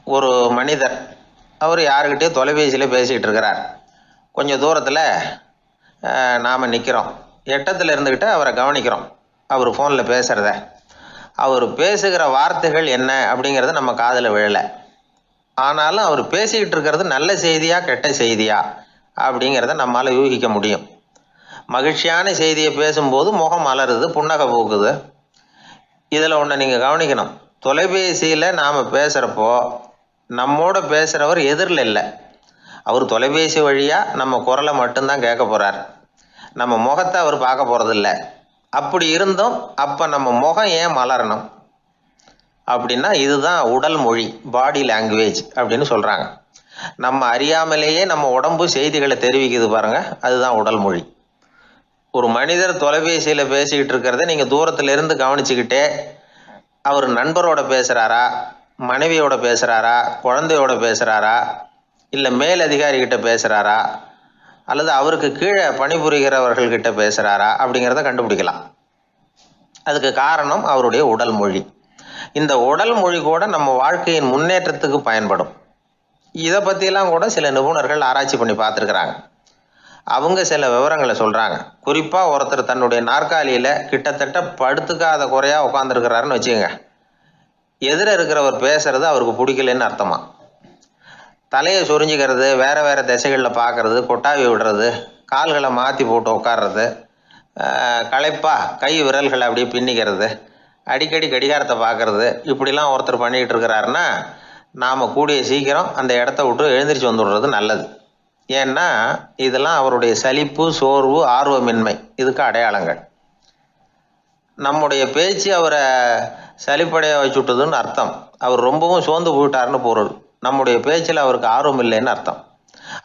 ஒரு மனிதர் அவர் யாருக்கிட்டே தொலைபேசியில் பேசிகிட்டு இருக்கிறார். கொஞ்சம் தூரத்தில் நாம் நிற்கிறோம். எட்டத்தில் இருந்துக்கிட்டு அவரை கவனிக்கிறோம். அவர் ஃபோனில் பேசுகிறத, அவர் பேசுகிற வார்த்தைகள் என்ன அப்படிங்கிறது நம்ம காதில் விழலை. ஆனாலும் அவர் பேசிக்கிட்டு இருக்கிறது நல்ல செய்தியா கெட்ட செய்தியா அப்படிங்கிறத நம்மளால் யூகிக்க முடியும். மகிழ்ச்சியான செய்தியை பேசும்போது முகம் மலருது, புன்னகை பூக்குது. இதில் ஒன்று நீங்கள் கவனிக்கணும். தொலைபேசியில் நாம் பேசுகிறப்போ நம்மோட பேசுகிறவர் எதிரில் இல்லை. அவர் தொலைபேசி வழியாக நம்ம குரலை மட்டும்தான் கேட்க போகிறார். நம்ம முகத்தை அவர் பார்க்க போகிறதில்ல. அப்படி இருந்தும் அப்போ நம்ம முகம் ஏன் மலரணும் அப்படின்னா இதுதான் உடல் மொழி, பாடி லாங்குவேஜ் அப்படின்னு சொல்கிறாங்க. நம்ம அறியாமலேயே நம்ம உடம்பு செய்திகளை தெரிவிக்குது பாருங்கள், அதுதான் உடல் மொழி. ஒரு மனிதர் தொலைபேசியில் பேசிக்கிட்டு இருக்கிறத நீங்கள் தூரத்தில் இருந்து கவனிச்சுக்கிட்டே அவர் நண்பரோட பேசுகிறாரா, மனைவியோட பேசுகிறாரா, குழந்தையோட பேசுகிறாரா, இல்லை மேல் அதிகாரிகிட்ட பேசுகிறாரா, அல்லது அவருக்கு கீழே பணிபுரிகிறவர்கள்கிட்ட பேசுகிறாரா அப்படிங்கிறத கண்டுபிடிக்கலாம். அதுக்கு காரணம் அவருடைய உடல் மொழி. இந்த உடல் மொழி கூட நம்ம வாழ்க்கையின் முன்னேற்றத்துக்கு பயன்படும். இதை பற்றியெல்லாம் கூட சில நிபுணர்கள் ஆராய்ச்சி பண்ணி பார்த்துருக்குறாங்க. அவங்க சில விவரங்களை சொல்கிறாங்க. குறிப்பாக ஒருத்தர் தன்னுடைய நாற்காலியில் கிட்டத்தட்ட படுத்துக்காத குறையாக உட்காந்துருக்கிறாருன்னு வச்சுக்கோங்க. எதிர இருக்கிறவர் பேசுறது அவருக்கு பிடிக்கலன்னு அர்த்தமா. தலையை சொரிஞ்சிக்கிறது, வேறு வேறு திசைகளில் பார்க்குறது, கொட்டாவி விடுறது, கால்களை மாற்றி போட்டு உட்கார்றது, களைப்பாக கை விரல்களை அப்படியே பின்னிக்கிறது, அடிக்கடி கடிகாரத்தை பார்க்குறது, இப்படிலாம் ஒருத்தர் பண்ணிக்கிட்டு இருக்கிறாருன்னா நாம் கூடிய சீக்கிரம் அந்த இடத்த விட்டு எழுந்திரிச்சு வந்துடுறது நல்லது. ஏன்னா இதெல்லாம் அவருடைய சலிப்பு, சோர்வு, ஆர்வமின்மை இதுக்கு அடையாளங்கள். நம்முடைய பேச்சு அவரை சலிப்படைய வச்சுட்டதுன்னு அர்த்தம். அவர் ரொம்பவும் சோர்ந்து போயிட்டாருன்னு பொருள். நம்முடைய பேச்சில் அவருக்கு ஆர்வம் இல்லைன்னு அர்த்தம்.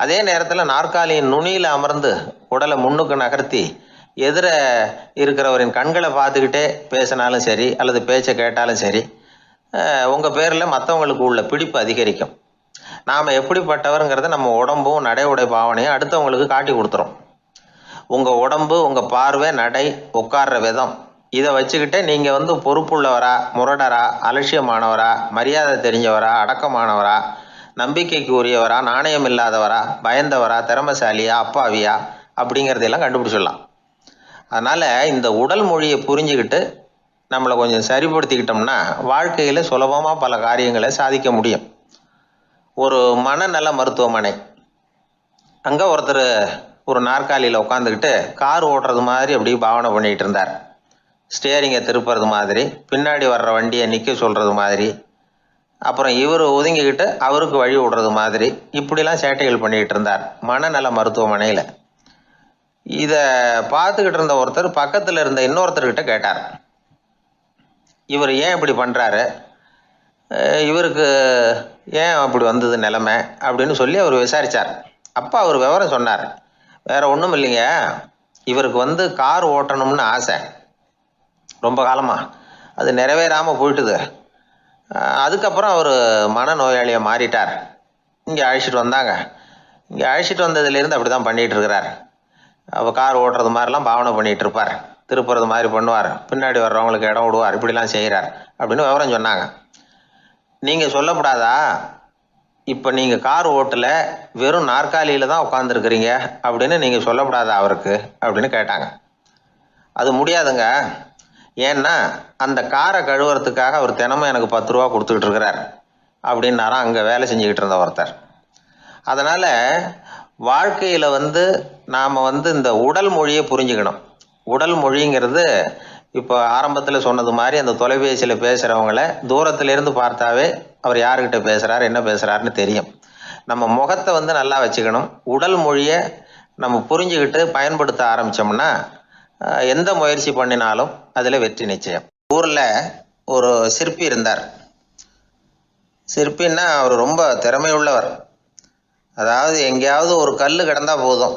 அதே நேரத்தில் நாற்காலியின் நுனியில் அமர்ந்து உடலை முன்னுக்கு நகர்த்தி எதிர இருக்கிறவரின் கண்களை பார்த்துக்கிட்டே பேசினாலும் சரி அல்லது பேச்சை கேட்டாலும் சரி, உங்கள் பேரில் மற்றவங்களுக்கு உள்ள பிடிப்பு அதிகரிக்கும். நாம் எப்படிப்பட்டவருங்கிறத நம்ம உடம்பும் நடை உடை பாவனையும் அடுத்தவங்களுக்கு காட்டி கொடுத்துரும். உங்கள் உடம்பு, உங்கள் பார்வை, நடை, உட்கார்ற விதம், இதை வச்சுக்கிட்டே நீங்கள் பொறுப்புள்ளவரா, முரடரா, அலட்சியமானவரா, மரியாதை தெரிஞ்சவரா, அடக்கமானவரா, நம்பிக்கைக்கு உரியவரா, நாணயம் இல்லாதவரா, பயந்தவரா, திறமைசாலியா, அப்பாவியா அப்படிங்கிறதையெல்லாம் கண்டுபிடிச்சிடலாம். அதனால் இந்த உடல் மொழியை புரிஞ்சுக்கிட்டு நம்மளை கொஞ்சம் சரிப்படுத்திக்கிட்டோம்னா வாழ்க்கையில் சுலபமாக பல காரியங்களை சாதிக்க முடியும். ஒரு மனநல மருத்துவமனை, அங்கே ஒருத்தர் ஒரு நாற்காலியில் உட்காந்துக்கிட்டு கார் ஓட்டுறது மாதிரி அப்படி பாவனை பண்ணிகிட்டு இருந்தார். ஸ்டியரிங்கை திருப்புறது மாதிரி, பின்னாடி வர்ற வண்டியை நிற்க சொல்கிறது மாதிரி, அப்புறம் இவர் ஒதுங்கிக்கிட்டு அவருக்கு வழி விடுறது மாதிரி, இப்படிலாம் சேட்டைகள் பண்ணிக்கிட்டு இருந்தார் மனநல மருத்துவமனையில். இதை பார்த்துக்கிட்டு இருந்த ஒருத்தர் பக்கத்தில் இருந்த இன்னொருத்தர்கிட்ட கேட்டார், இவர் ஏன் இப்படி பண்ணுறாரு, இவருக்கு ஏன் அப்படி வந்தது நிலைமை அப்படின்னு சொல்லி அவர் விசாரித்தார். அப்போ அவர் விவரம் சொன்னார். வேறு ஒன்றும் இல்லைங்க, இவருக்கு கார் ஓட்டணும்னு ஆசை ரொம்ப காலமாக, அது நிறைவேறாமல் போயிட்டுது. அதுக்கப்புறம் அவர் மனநோயாளியை மாறிட்டார். இங்கே அழைச்சிட்டு வந்தாங்க. இங்கே அழைச்சிட்டு வந்ததுலேருந்து அப்படி தான் பண்ணிகிட்டு இருக்கிறார். அவர் கார் ஓட்டுறது மாதிரிலாம் பாவனை பண்ணிகிட்டு இருப்பார், திருப்புறது மாதிரி பண்ணுவார், பின்னாடி வர்றவங்களுக்கு இடம் விடுவார், இப்படிலாம் செய்கிறார் அப்படின்னு விவரம் சொன்னாங்க. நீங்கள் சொல்லப்படாதா, இப்போ நீங்கள் கார் ஓட்டல, வெறும் நாற்காலியில் தான் உட்காந்துருக்குறீங்க அப்படின்னு நீங்கள் சொல்லப்படாதா அவருக்கு அப்படின்னு கேட்டாங்க. அது முடியாதுங்க, ஏன்னா அந்த காரை கழுவுறதுக்காக அவர் தினமும் எனக்கு 10 ரூபா கொடுத்துக்கிட்டு இருக்கிறார் அப்படின்னாராம் அங்கே வேலை செஞ்சுக்கிட்டு இருந்த ஒருத்தர். அதனால் வாழ்க்கையில் நாம் இந்த உடல் மொழியை புரிஞ்சுக்கணும். உடல் மொழிங்கிறது இப்போ ஆரம்பத்தில் சொன்னது மாதிரி அந்த தொலைபேசியில் பேசுகிறவங்கள தூரத்திலேருந்து பார்த்தாவே அவர் யாருக்கிட்ட பேசுகிறார், என்ன பேசுகிறாருன்னு தெரியும். நம்ம முகத்தை நல்லா வச்சுக்கணும். உடல் மொழியை நம்ம புரிஞ்சுக்கிட்டு பயன்படுத்த ஆரம்பித்தோம்னா எந்த முயற்சி பண்ணினாலும் அதில் வெற்றி நிச்சயம். ஊரில் ஒரு சிற்பி இருந்தார். சிற்பின்னா அவர் ரொம்ப திறமையுள்ளவர். அதாவது எங்கேயாவது ஒரு கல் கிடந்தால் போதும்,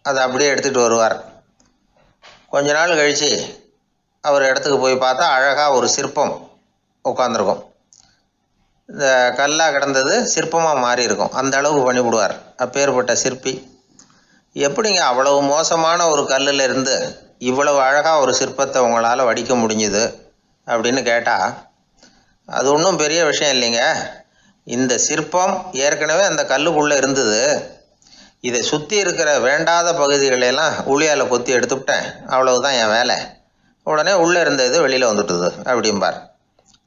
அதை அப்படியே எடுத்துகிட்டு வருவார். கொஞ்ச நாள் கழித்து அவர் இடத்துக்கு போய் பார்த்தா அழகாக ஒரு சிற்பம் உட்காந்துருக்கும். இந்த கல்லாக கிடந்தது சிற்பமாக மாறி இருக்கும். அந்த அளவுக்கு பண்ணிவிடுவார். அப்பேற்பட்ட சிற்பி. எப்படிங்க அவ்வளவு மோசமான ஒரு கல்லில் இருந்து இவ்வளவு அழகாக ஒரு சிற்பத்தை உங்களால் வடிக்க முடிஞ்சுது அப்படின்னு கேட்டால், அது ஒன்றும் பெரிய விஷயம் இல்லைங்க. இந்த சிற்பம் ஏற்கனவே அந்த கல்லுக்குள்ளே இருந்தது. இதை சுற்றி இருக்கிற வேண்டாத பகுதிகளெல்லாம் உளியால் கொத்தி எடுத்துவிட்டேன், அவ்வளவுதான் என் வேலை. உடனே உள்ளே இருந்தது வெளியில் வந்துட்டுது அப்படிம்பார்.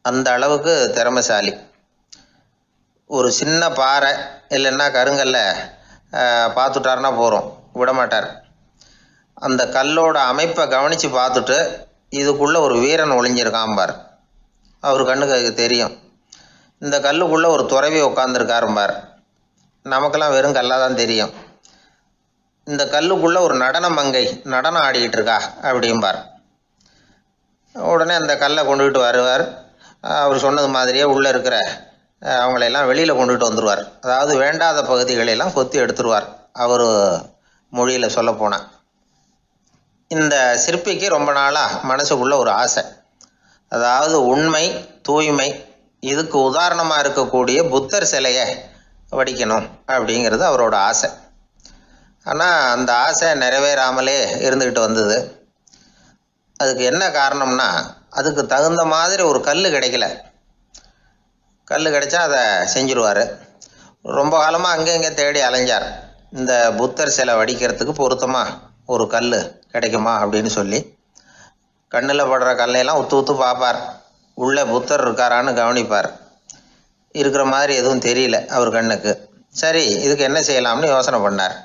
அந்த அளவுக்கு திறமைசாலி. ஒரு சின்ன பாறை இல்லைன்னா கருங்கல்ல பார்த்துட்டாருன்னா போகிறோம், விடமாட்டார். அந்த கல்லோட அமைப்பை கவனித்து பார்த்துட்டு இதுக்குள்ளே ஒரு வீரன் ஒளிஞ்சிருக்காம்பார். அவர் கண்ணுக்கு தெரியும். இந்த கல்லுக்குள்ளே ஒரு துறவி உட்காந்துருக்காரும்பார். நமக்கெல்லாம் வெறும் கல்லாக தான் தெரியும். இந்த கல்லுக்குள்ளே ஒரு நடன மங்கை நடனம் ஆடிக்கிட்டு இருக்கா அப்படிம்பார். உடனே அந்த கல்லை கொண்டுகிட்டு வருவார். அவர் சொன்னது மாதிரியே உள்ளே இருக்கிற அவங்களையெல்லாம் வெளியில் கொண்டுகிட்டு வந்துடுவார். அதாவது வேண்டாத பகுதிகளெல்லாம் கொத்தி எடுத்துருவார். அவர் மொழியில் சொல்லப்போனால் இந்த சிற்பிக்கு ரொம்ப நாளாக மனசுக்குள்ளே ஒரு ஆசை. அதாவது உண்மை, தூய்மை, இதுக்கு உதாரணமாக இருக்கக்கூடிய புத்தர் சிலையை வடிக்கணும் அப்படிங்கிறது அவரோட ஆசை. ஆனால் அந்த ஆசை நிறைவேறாமலே இருந்துக்கிட்டு வந்தது. அதுக்கு என்ன காரணம்னா, அதுக்கு தகுந்த மாதிரி ஒரு கல் கிடைக்கல. கல் கிடைச்சா அதை செஞ்சிருவார். ரொம்ப காலமாக அங்கே இங்கே தேடி அலைஞ்சார். இந்த புத்தர் சிலை வடிக்கிறதுக்கு பொருத்தமாக ஒரு கல் கிடைக்குமா அப்படின்னு சொல்லி கண்ணில் படுற கல்லையெல்லாம் உத்து உத்து பார்ப்பார். உள்ளே புத்தர் இருக்காரான்னு கவனிப்பார். இருக்கிற மாதிரி எதுவும் தெரியல அவர் கண்ணுக்கு. சரி, இதுக்கு என்ன செய்யலாம்னு யோசனை பண்ணார்.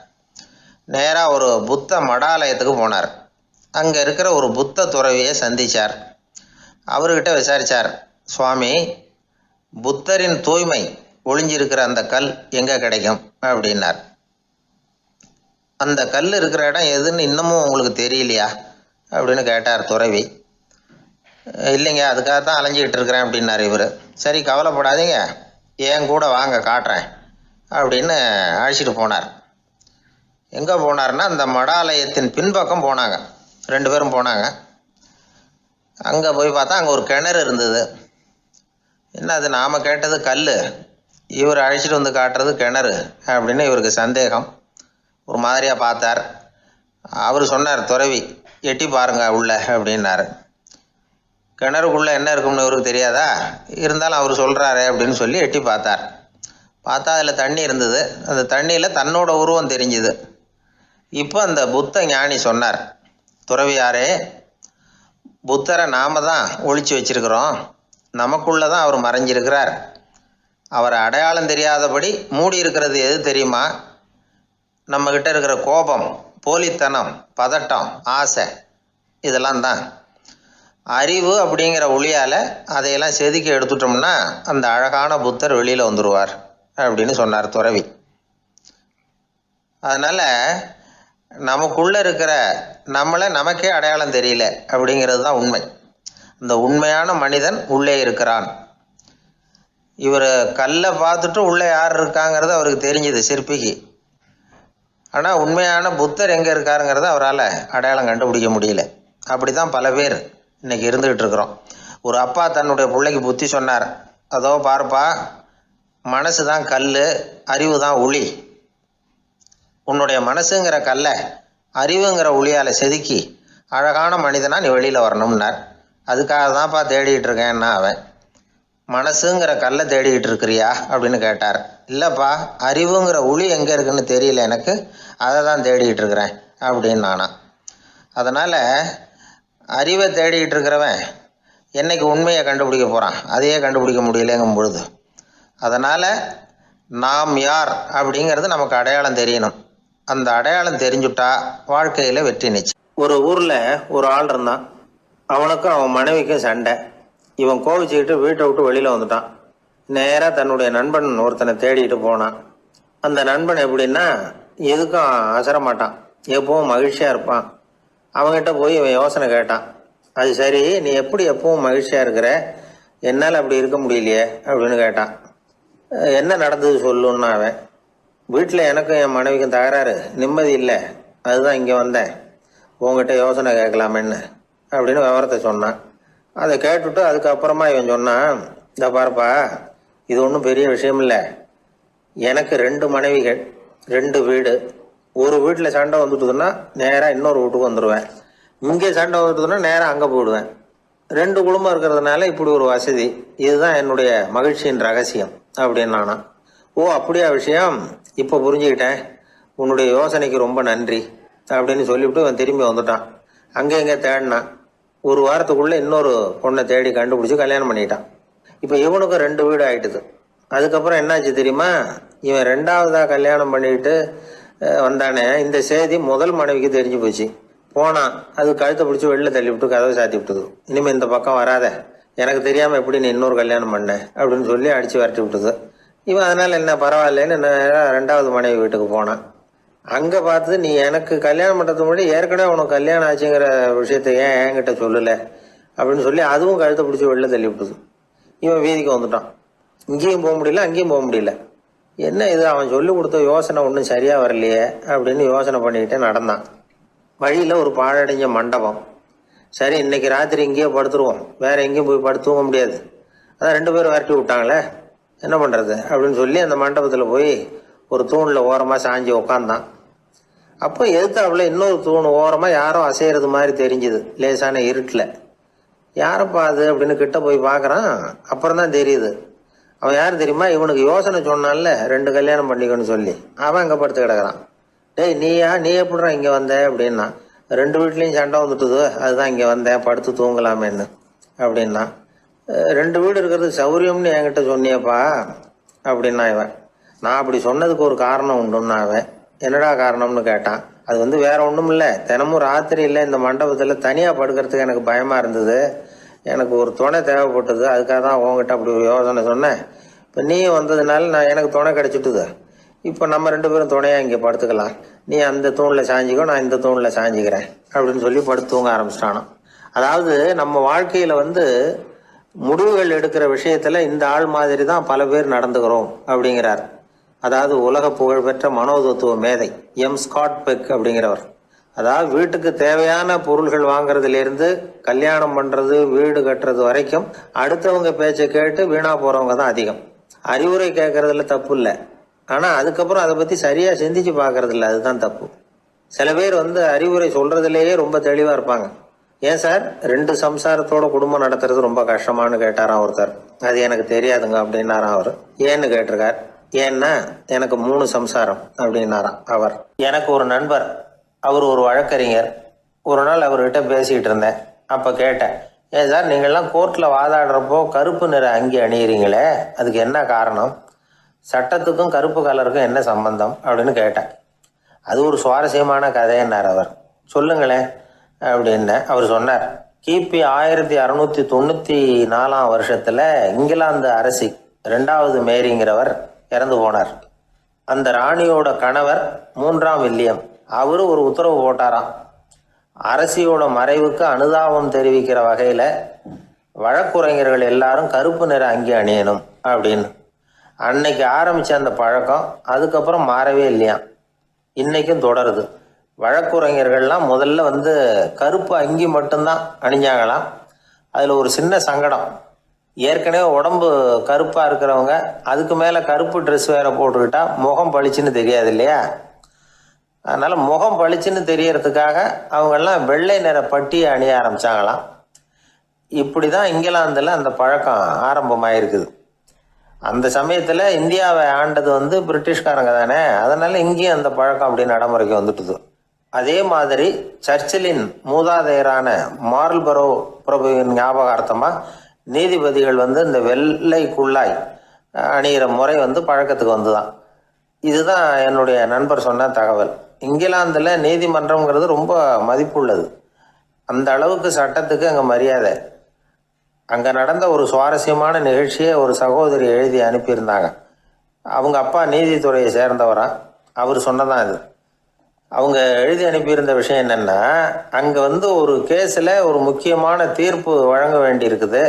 நேராக ஒரு புத்த மடாலயத்துக்கு போனார். அங்கே இருக்கிற ஒரு புத்த துறவியை சந்தித்தார். அவர்கிட்ட விசாரித்தார், சுவாமி, புத்தரின் தூய்மை ஒளிஞ்சிருக்கிற அந்த கல் எங்கே கிடைக்கும் அப்படின்னார். அந்த கல் இருக்கிற இடம் எதுன்னு இன்னமும் உங்களுக்கு தெரியலையா அப்படின்னு கேட்டார் துறவி. இல்லைங்க, அதுக்காக தான் அலைஞ்சிக்கிட்டு இருக்கிறேன் அப்படின்னார் இவர். சரி, கவலைப்படாதீங்க, என் கூட வாங்க காட்டுறேன் அப்படின்னு அழைச்சிட்டு போனார். எங்கே போனார்னா, அந்த மடாலயத்தின் பின்பக்கம் போனாங்க. 2 பேரும் போனாங்க. அங்கே போய் பார்த்தா அங்கே ஒரு கிணறு இருந்தது. என்ன அது, நாம் கேட்டது கல், இவர் அழைச்சிட்டு வந்து காட்டுறது கிணறு அப்படின்னு இவருக்கு சந்தேகம். ஒரு மாதிரியாக பார்த்தார். அவர் சொன்னார், துறவி எட்டி பாருங்க உள்ள அப்படின்னாரு. கிணறுக்குள்ளே என்ன இருக்கும்னு இவருக்கு தெரியாதா, இருந்தாலும் அவர் சொல்கிறாரு அப்படின்னு சொல்லி எட்டி பார்த்தார். பார்த்தா அதில் தண்ணி இருந்தது. அந்த தண்ணியில் தன்னோட உருவம் தெரிஞ்சுது. இப்போ அந்த புத்த ஞானி சொன்னார், துறவியாரே, புத்தரை நாம் தான் ஒளிச்சு வச்சிருக்கிறோம், நமக்குள்ளே தான் அவர் மறைஞ்சிருக்கிறார். அவரை அடையாளம் தெரியாதபடி மூடி இருக்கிறது எது தெரியுமா? நம்மக்கிட்ட இருக்கிற கோபம், போலித்தனம், பதட்டம், ஆசை, இதெல்லாம் தான். அறிவு அப்படிங்கிற ஒளியால் அதையெல்லாம் செதுக்கி எடுத்துட்டோம்னா அந்த அழகான புத்தர் வெளியில் வந்துடுவார் அப்படின்னு சொன்னார் துறவி. அதனால் நமக்குள்ளே இருக்கிற நம்மளை நமக்கே அடையாளம் தெரியல அப்படிங்கிறது தான் உண்மை. அந்த உண்மையான மனிதன் உள்ளே இருக்கிறான். இவர் கல்லை பார்த்துட்டு உள்ளே யார் இருக்காங்கிறது அவருக்கு தெரிஞ்சுது சிற்பிக்கு. ஆனால் உண்மையான புத்தர் எங்கே இருக்காருங்கிறத அவரால் அடையாளம் கண்டுபிடிக்க முடியல. அப்படி தான் பல பேர் இன்றைக்கி இருந்துக்கிட்டு இருக்கிறோம். ஒரு அப்பா தன்னுடைய பிள்ளைக்கு புத்தி சொன்னார், அதோ பாருப்பா, மனசு தான் கல், அறிவு தான் ஒளி. உன்னுடைய மனசுங்கிற கல்லை அறிவுங்கிற ஒளியால் செதுக்கி அழகான மனிதனாக நீ வெளியில் வரணும்னார். அதுக்காக தான்ப்பா தேடிகிட்டு இருக்கேன்னா அவன். மனசுங்கிற கல்லை தேடிக்கிட்டு இருக்கிறியா அப்படின்னு கேட்டார். இல்லைப்பா, அறிவுங்கிற ஒளி எங்கே இருக்குன்னு தெரியல எனக்கு, அதை தான் தேடிக்கிட்டு இருக்கிறேன் அப்படின்னு நானா. அதனால் அறிவை தேடிக்கிட்டு இருக்கிறவன் என்னைக்கு உண்மையை கண்டுபிடிக்க போகிறான், அதையே கண்டுபிடிக்க முடியலைங்கும் பொழுது. அதனால் நாம் யார் அப்படிங்கிறது நமக்கு அடையாளம் தெரியணும். அந்த அடையாளம் தெரிஞ்சுட்டா வாழ்க்கையில் வெற்றி நிச்சயம். ஒரு ஊரில் ஒரு ஆள் இருந்தான். அவனுக்கும் அவன் மனைவிக்கும் சண்டை. இவன் கோவிச்சுக்கிட்டு வீட்டை விட்டு வெளியில் வந்துட்டான். நேராக தன்னுடைய நண்பன் ஒருத்தனை தேடிட்டு போனான். அந்த நண்பன் எப்படின்னா, எதுக்கும் அசரமாட்டான், எப்பவும் மகிழ்ச்சியாக இருப்பான். அவங்ககிட்ட போய் இவன் யோசனை கேட்டான். அது சரி, நீ எப்படி எப்பவும் மகிழ்ச்சியாக இருக்கிற, என்னால் அப்படி இருக்க முடியலையே அப்படின்னு கேட்டான். என்ன நடந்தது சொல்லுன்னா அவன். வீட்டில் எனக்கும் என் மனைவிக்கும் தகராறு, நிம்மதி இல்லை, அதுதான் இங்கே வந்தேன், உங்ககிட்ட யோசனை கேட்கலாமேன்னு அப்படின்னு விவரத்தை சொன்னான். அதை கேட்டுவிட்டு அதுக்கப்புறமா இவன் சொன்னான், இந்த பாருப்பா, இது ஒன்றும் பெரிய விஷயம் இல்லை. எனக்கு 2 மனைவிகள், 2 வீடு. ஒரு வீட்டில் சண்டை வந்துட்டுதுன்னா நேராக இன்னொரு வீட்டுக்கு வந்துடுவேன். இங்கே சண்டை வந்துட்டுதுன்னா நேராக அங்கே போயிடுவேன். 2 குடும்பம் இருக்கிறதுனால இப்படி ஒரு வசதி, இதுதான் என்னுடைய மகிழ்ச்சியின் ரகசியம் அப்படின்னு நானா. ஓ அப்படியா விஷயம், இப்போ புரிஞ்சுக்கிட்டேன், உன்னுடைய யோசனைக்கு ரொம்ப நன்றி அப்படின்னு சொல்லிவிட்டு அவன் திரும்பி வந்துட்டான். அங்கே இங்கே தேடினான். ஒரு வாரத்துக்குள்ளே இன்னொரு பொண்ணை தேடி கண்டுபிடிச்சி கல்யாணம் பண்ணிட்டான். இப்போ இவனுக்கும் 2 வீடு ஆயிட்டுது. அதுக்கப்புறம் என்னாச்சு தெரியுமா, இவன் 2வதாக கல்யாணம் பண்ணிட்டு வந்தானே, இந்த செய்தி முதல் மனைவிக்கு தெரிஞ்சு போச்சு. போனான், அது கழுத்தை பிடிச்சி வெளில தள்ளி விட்டு கதவை சாத்தி விட்டுது. இனிமேல் இந்த பக்கம் வராத, எனக்கு தெரியாமல் எப்படி நீ இன்னொரு கல்யாணம் பண்ண அப்படின்னு சொல்லி அடித்து விரட்டி விட்டுது. இவன் அதனால் என்ன பரவாயில்லன்னு 2வது மனைவி வீட்டுக்கு போனான். அங்கே பார்த்து, நீ எனக்கு கல்யாணம் பண்ணுறதுக்கு முன்னாடி ஏற்கனவே உனக்கு கல்யாணம் ஆச்சுங்கிற விஷயத்த ஏன் என்கிட்ட சொல்லலை அப்படின்னு சொல்லி அதுவும் கழுத்தை பிடிச்சி வெளில தள்ளி விட்டுது. இவன் வீதிக்கு வந்துட்டான். இங்கேயும் போக முடியல, அங்கேயும் போக முடியல. என்ன இது, அவன் சொல்லி கொடுத்த யோசனை ஒன்றும் சரியாக வரலையே அப்படின்னு யோசனை பண்ணிக்கிட்டே நடந்தான். வழியில் ஒரு பாழடைஞ்ச மண்டபம். சரி, இன்னைக்கு ராத்திரி இங்கேயே படுத்துருவோம், வேற எங்கேயும் போய் படுத்து தூங்க முடியாது, அதான் 2 பேரும் விரட்டி விட்டாங்களே, என்ன பண்ணுறது அப்படின்னு சொல்லி அந்த மண்டபத்தில் போய் ஒரு தூணில் ஓரமாக சாஞ்சி உக்காந்தான். அப்போ எதிர்த்தாப்புல இன்னொரு தூண் ஓரமாக யாரோ அசைகிறது மாதிரி தெரிஞ்சுது, லேசான இருட்டில். யாரப்பா அது அப்படின்னு கிட்ட போய் பார்க்குறான். அப்புறம் தான் தெரியுது, அவன் யார் தெரியுமா, இவனுக்கு யோசனை சொன்னான்ல 2 கல்யாணம் பண்ணிக்கணும்னு சொல்லி, அவன் அங்கே படுத்து கிடக்குறான். டேய் நீ எப்படிறான் இங்கே வந்த அப்படின்னா, 2 வீட்லேயும் சண்டை வந்துட்டுது, அதுதான் இங்கே வந்தேன் படுத்து தூங்கலாமேன்னு அப்படின்னா. 2 வீடு இருக்கிறது சௌரியம்னு என்கிட்ட சொன்னியப்பா அப்படின்னா இவன். நான் அப்படி சொன்னதுக்கு ஒரு காரணம் உண்டுன்னா அவன். என்னடா காரணம்னு கேட்டான். அது வேற ஒன்றும் இல்லை, தினமும் ராத்திரியில் இந்த மண்டபத்தில் தனியாக படுக்கிறதுக்கு எனக்கு பயமாக இருந்தது, எனக்கு ஒரு துணை தேவைப்பட்டது, அதுக்காக தான் உங்ககிட்ட அப்படி ஒரு யோசனை சொன்னேன். இப்போ நீ வந்ததுனால எனக்கு துணை கிடச்சிட்டுது. இப்போ நம்ம 2 பேரும் துணையாக இங்கே படுத்துக்கலாம், நீ அந்த தூணில் சாஞ்சிக்கோ, நான் இந்த தூணில் சாஞ்சிக்கிறேன் அப்படின்னு சொல்லி படுத்து தூங்க ஆரம்பிச்சிட்டானோ. அதாவது நம்ம வாழ்க்கையில் முடிவுகள் எடுக்கிற விஷயத்தில் இந்த ஆள் மாதிரி தான் பல பேர் நடந்துக்கிறோம் அப்படிங்கிறார். அதாவது உலக புகழ்பெற்ற மனோதத்துவ மேதை எம் ஸ்காட் பெக் அப்படிங்கிறவர். அதாவது வீட்டுக்கு தேவையான பொருள்கள் வாங்குறதுலேருந்து கல்யாணம் பண்ணுறது, வீடு கட்டுறது வரைக்கும் அடுத்தவங்க பேச்சை கேட்டு வீணா போகிறவங்க தான் அதிகம். அறிவுரை கேட்கறதுல தப்பு இல்லை, ஆனால் அதுக்கப்புறம் அதை பற்றி சரியாக சிந்திச்சு பார்க்கறது இல்லை, அதுதான் தப்பு. சில பேர் அறிவுரை சொல்கிறதுலேயே ரொம்ப தெளிவாக இருப்பாங்க. ஏன் சார் 2 சம்சாரத்தோட குடும்பம் நடத்துறது ரொம்ப கஷ்டமானு கேட்டாராம் ஒருத்தர். அது எனக்கு தெரியாதுங்க அப்படின்னாராம் அவர். ஏன்னு கேட்டிருக்கார். ஏன்னா எனக்கு 3 சம்சாரம் அப்படின்னாராம் அவர். எனக்கு ஒரு நண்பர், அவர் ஒரு வழக்கறிஞர். ஒரு நாள் அவர்கிட்ட பேசிக்கிட்டு இருந்தேன். அப்போ கேட்டேன், ஏன் சார் நீங்கள்லாம் கோர்ட்டில் வாதாடுறப்போ கருப்பு நிற அங்கி அணியிறீங்களே, அதுக்கு என்ன காரணம், சட்டத்துக்கும் கருப்பு கலருக்கும் என்ன சம்பந்தம் அப்படின்னு கேட்டேன். அது ஒரு சுவாரஸ்யமான கதைன்னார் அவர். சொல்லுங்களேன் அப்படின்னு அவர் சொன்னார். கிபி 1694 வருஷத்தில் இங்கிலாந்து அரசி 2வது மேரிங்கிறவர் இறந்து போனார். அந்த ராணியோட கணவர் 3ஆம் வில்லியம், அவரு ஒரு உத்தரவு போட்டாராம், அரசியோட மறைவுக்கு அனுதாபம் தெரிவிக்கிற வகையில் வழக்குரைஞர்கள் எல்லாரும் கருப்பு நிற அங்கி அணியணும் அப்படின்னு. அன்னைக்கு ஆரம்பித்த அந்த பழக்கம் அதுக்கப்புறம் மாறவே இல்லையாம், இன்னைக்கும் தொடருது. வழக்குரைஞர்கள்லாம் முதல்ல கருப்பு அங்கி மட்டும்தான் அணிஞ்சாங்களாம். அதில் ஒரு சின்ன சங்கடம், ஏற்கனவே உடம்பு கருப்பாக இருக்கிறவங்க அதுக்கு மேலே கருப்பு ட்ரெஸ் வேற போட்டுக்கிட்டா முகம் பளிச்சுன்னு தெரியாது இல்லையா. அதனால் முகம் பளிச்சுன்னு தெரியறதுக்காக அவங்கெல்லாம் வெள்ளை நிற பட்டியை அணிய ஆரம்பித்தாங்களாம். இப்படி தான் இங்கிலாந்தில் அந்த பழக்கம் ஆரம்பமாயிருக்குது. அந்த சமயத்தில் இந்தியாவை ஆண்டது பிரிட்டிஷ்காரங்க தானே, அதனால் இங்கேயும் அந்த பழக்கம் அப்படி நடைமுறைக்கு வந்துட்டுது. அதே மாதிரி சர்ச்சிலின் மூதாதையரான மார்ல்பரோ பிரபுவின் ஞாபகார்த்தமாக நீதிபதிகள் இந்த வெள்ளை குள்ளாய் அணிகிற முறை பழக்கத்துக்கு வந்துதான். இதுதான் என்னுடைய நண்பர் சொன்ன தகவல். இங்கிலாந்தில் நீதிமன்றம்ங்கிறது ரொம்ப மதிப்புள்ளது, அந்த அளவுக்கு சட்டத்துக்கு அங்கே மரியாதை. அங்கே நடந்த ஒரு சுவாரஸ்யமான நிகழ்ச்சியை ஒரு சகோதரி எழுதி அனுப்பியிருந்தாங்க. அவங்க அப்பா நீதித்துறையை சேர்ந்தவரா, அவர் சொன்னதான் இது. அவங்க எழுதி அனுப்பியிருந்த விஷயம் என்னென்னா, அங்கே ஒரு கேஸில் ஒரு முக்கியமான தீர்ப்பு வழங்க வேண்டியிருக்குது.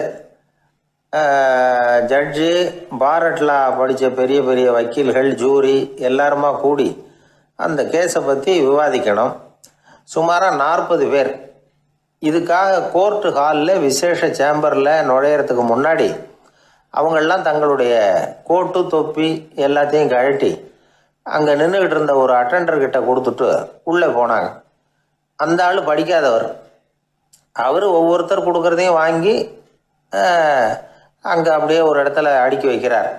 ஜட்ஜு, பாரட்லா படித்த பெரிய பெரிய வக்கீல்கள், ஜூரி எல்லாருமா கூடி அந்த கேஸை பற்றி விவாதிக்கணும். சுமாராக 40 பேர். இதுக்காக கோர்ட்டு ஹாலில் விசேஷ சேம்பரில் நுழையிறதுக்கு முன்னாடி அவங்களெலாம் தங்களுடைய கோட்டு தொப்பி எல்லாத்தையும் கழட்டி அங்கே நின்றுக்கிட்டு இருந்த ஒரு அட்டெண்டர்கிட்ட கொடுத்துட்டு உள்ளே போனாங்க. அந்த ஆள் படிக்காதவர். அவர் ஒவ்வொருத்தர் கொடுக்குறதையும் வாங்கி அங்கே அப்படியே ஒரு இடத்துல அடுக்கி வைக்கிறார்.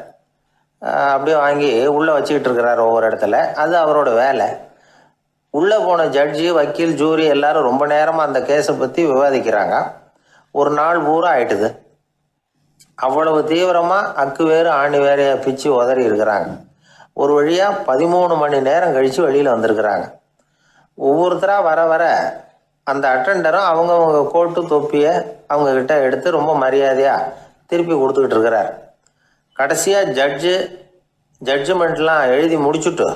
அப்படியே வாங்கி உள்ளே வச்சுக்கிட்டு இருக்கிறார் ஒவ்வொரு இடத்துல. அது அவரோட வேலை. உள்ளே போன ஜட்ஜி, வக்கீல், ஜூரி எல்லாரும் ரொம்ப நேரமாக அந்த கேஸை பற்றி விவாதிக்கிறாங்க. ஒரு நாள் பூரா ஆயிட்டுது. அவ்வளவு தீவிரமாக அக்கு வேறு ஆணி வேறைய பிச்சு உதறி இருக்கிறாங்க. ஒரு வழியாக 13 மணி நேரம் கழித்து வெளியில் வந்திருக்கிறாங்க. ஒவ்வொருத்தராக வர வர அந்த அட்டெண்டரும் அவங்கவுங்க கோட்டு தொப்பியை அவங்கக்கிட்ட எடுத்து ரொம்ப மரியாதையாக திருப்பி கொடுத்துக்கிட்டு இருக்கிறார். கடைசியாக ஜட்ஜ்மெண்ட்லாம் எழுதி முடிச்சுட்டு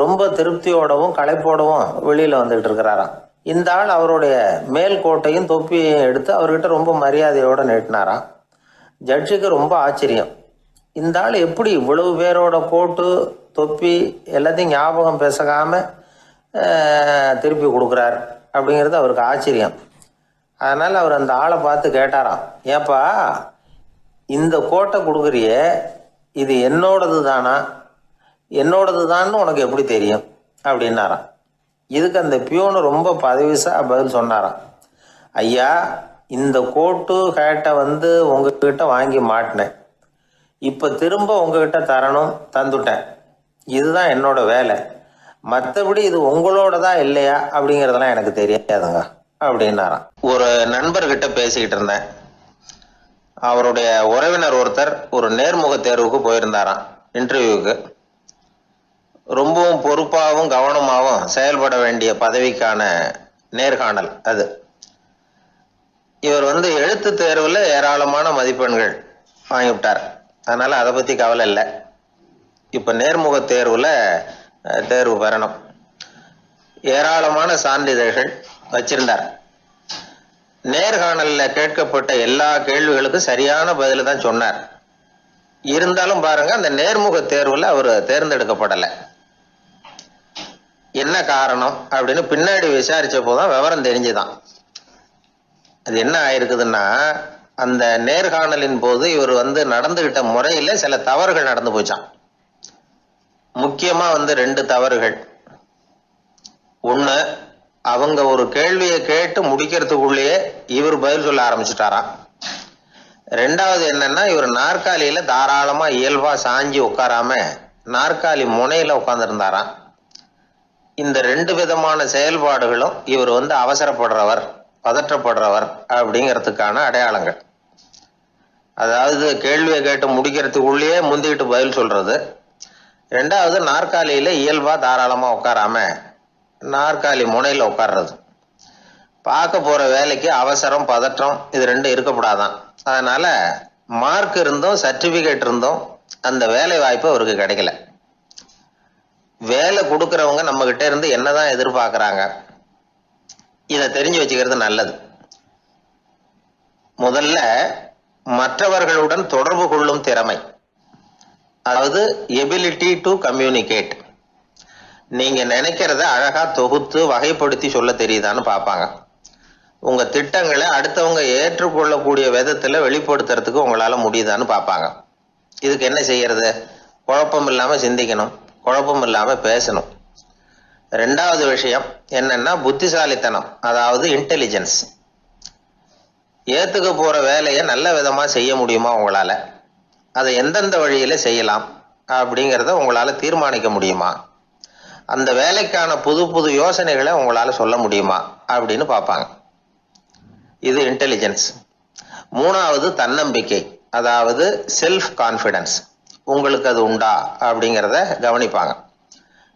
ரொம்ப திருப்தியோடவும் களைப்போடவும் வெளியில் வந்துக்கிட்டு இருக்கிறாராம். இந்த ஆள் அவருடைய மேல் கோட்டையும் தொப்பியையும் எடுத்து அவர்கிட்ட ரொம்ப மரியாதையோடு நீட்டினாராம். ஜட்ஜுக்கு ரொம்ப ஆச்சரியம். இந்த ஆள் எப்படி இவ்வளவு பேரோட கோட்டு தொப்பி எல்லாத்தையும் ஞாபகம் பேசாமல் திருப்பி கொடுக்குறார் அப்படிங்கிறது அவருக்கு ஆச்சரியம். அதனால் அவர் அந்த ஆளை பார்த்து கேட்டாராம், ஏப்பா இந்த கோட்டை கொடுக்குறியே, இது என்னோடது தானா? என்னோடது தான்னு உனக்கு எப்படி தெரியும் அப்படின்னாராம். இதுக்கு அந்த பியூனு ரொம்ப பதவிசாக பதில் சொன்னாராம், ஐயா இந்த கோட்டு ஹேட்டை உங்ககிட்ட வாங்கி மாட்டினேன். இப்போ திரும்ப உங்ககிட்ட தரணும், தந்துட்டேன். இதுதான் என்னோட வேலை. மற்றபடி இது உங்களோடதா இல்லையா அப்படிங்கிறதெல்லாம் எனக்கு தெரியாதுங்க அப்படின்னாராம். ஒரு நண்பர்கிட்ட பேசிக்கிட்டு இருந்தேன். அவருடைய உறவினர் ஒருத்தர் ஒரு நேர்முக தேர்வுக்கு போயிருந்தாராம், இன்டர்வியூக்கு. ரொம்பவும் பொறுப்பாகவும் கவனமாகவும் செயல்பட வேண்டிய பதவிக்கான நேர்காணல் அது. இவர் எழுத்து தேர்வில் ஏராளமான மதிப்பெண்கள் வாங்கிவிட்டார். அதனால் அதை பற்றி கவலை இல்லை. இப்போ நேர்முக தேர்வில் தேர்வு பெறணும். ஏராளமான சான்றிதழ்கள் வச்சிருந்தார். நேர்காணலில் கேட்கப்பட்ட எல்லா கேள்விகளுக்கும் சரியான பதில் தான் சொன்னார். இருந்தாலும் பாருங்க, அந்த நேர்முக தேர்வில் அவர் தேர்ந்தெடுக்கப்படலை. என்ன காரணம் அப்படின்னு பின்னாடி விசாரிச்ச போதான் விவரம் தெரிஞ்சுதான். அது என்ன ஆயிருக்குதுன்னா, அந்த நேர்காணலின் போது இவர் நடந்துகிட்ட முறையில சில தவறுகள் நடந்து போச்சான். முக்கியமா 2 தவறுகள். ஒண்ணு, அவங்க ஒரு கேள்வியை கேட்டு முடிக்கிறதுக்குள்ளேயே இவர் பதில் சொல்ல ஆரம்பிச்சுட்டாராம். ரெண்டாவது என்னன்னா, இவர் நாற்காலியில தாராளமா இயல்பா சாஞ்சி உட்காராம நாற்காலி முனையில உட்கார்ந்துருந்தாராம். இந்த 2 விதமான செயல்பாடுகளும் இவர் அவசரப்படுறவர், பதற்றப்படுறவர் அப்படிங்கிறதுக்கான அடையாளங்கள். அதாவது கேள்வியை கேட்டு முடிக்கிறதுக்குள்ளேயே முந்திக்கிட்டு பதில் சொல்றது. ரெண்டாவது, நாற்காலியில இயல்பா தாராளமா உட்காராம நாற்காலி முனையில உட்கார்றது. பார்க்க போற வேலைக்கு அவசரம், பதற்றம் இது 2 இருக்கக்கூடாதான். அதனால மார்க் இருந்தும் சர்டிபிகேட் இருந்தும் அந்த வேலை வாய்ப்பு அவருக்கு கிடைக்கல. வேலை கொடுக்கறவங்க நம்ம கிட்ட இருந்து என்னதான் எதிர்பார்க்கறாங்க, இதை தெரிஞ்சு வச்சுக்கிறது நல்லது. முதல்ல மற்றவர்களுடன் தொடர்பு கொள்ளும் திறமை, அதாவது எபிலிட்டி டு கம்யூனிகேட். நீங்க நினைக்கிறத அழகா தொகுத்து வகைப்படுத்தி சொல்ல தெரியுதான்னு பார்ப்பாங்க. உங்க திட்டங்களை அடுத்தவங்க ஏற்றுக்கொள்ளக்கூடிய விதத்துல வெளிப்படுத்துறதுக்கு உங்களால முடியுதான்னு பார்ப்பாங்க. இதுக்கு என்ன செய்யறது? குழப்பம் இல்லாம சிந்திக்கணும், குழப்பம் இல்லாம பேசணும். ரெண்டாவது விஷயம் என்னன்னா புத்திசாலித்தனம், அதாவது இன்டெலிஜென்ஸ். ஏத்துக்க போற வேலையை நல்ல விதமா செய்ய முடியுமா உங்களால? அதை எந்தெந்த வழியில செய்யலாம் அப்படிங்கிறத உங்களால தீர்மானிக்க முடியுமா? அந்த வேலைக்கான புது புது யோசனைகளை உங்களால சொல்ல முடியுமா அப்படின்னு பார்ப்பாங்க. இது இன்டெலிஜென்ஸ். மூணாவது தன்னம்பிக்கை, அதாவது செல்ஃப் கான்ஃபிடன்ஸ். உங்களுக்கு அது உண்டா அப்படிங்கிறத கவனிப்பாங்க.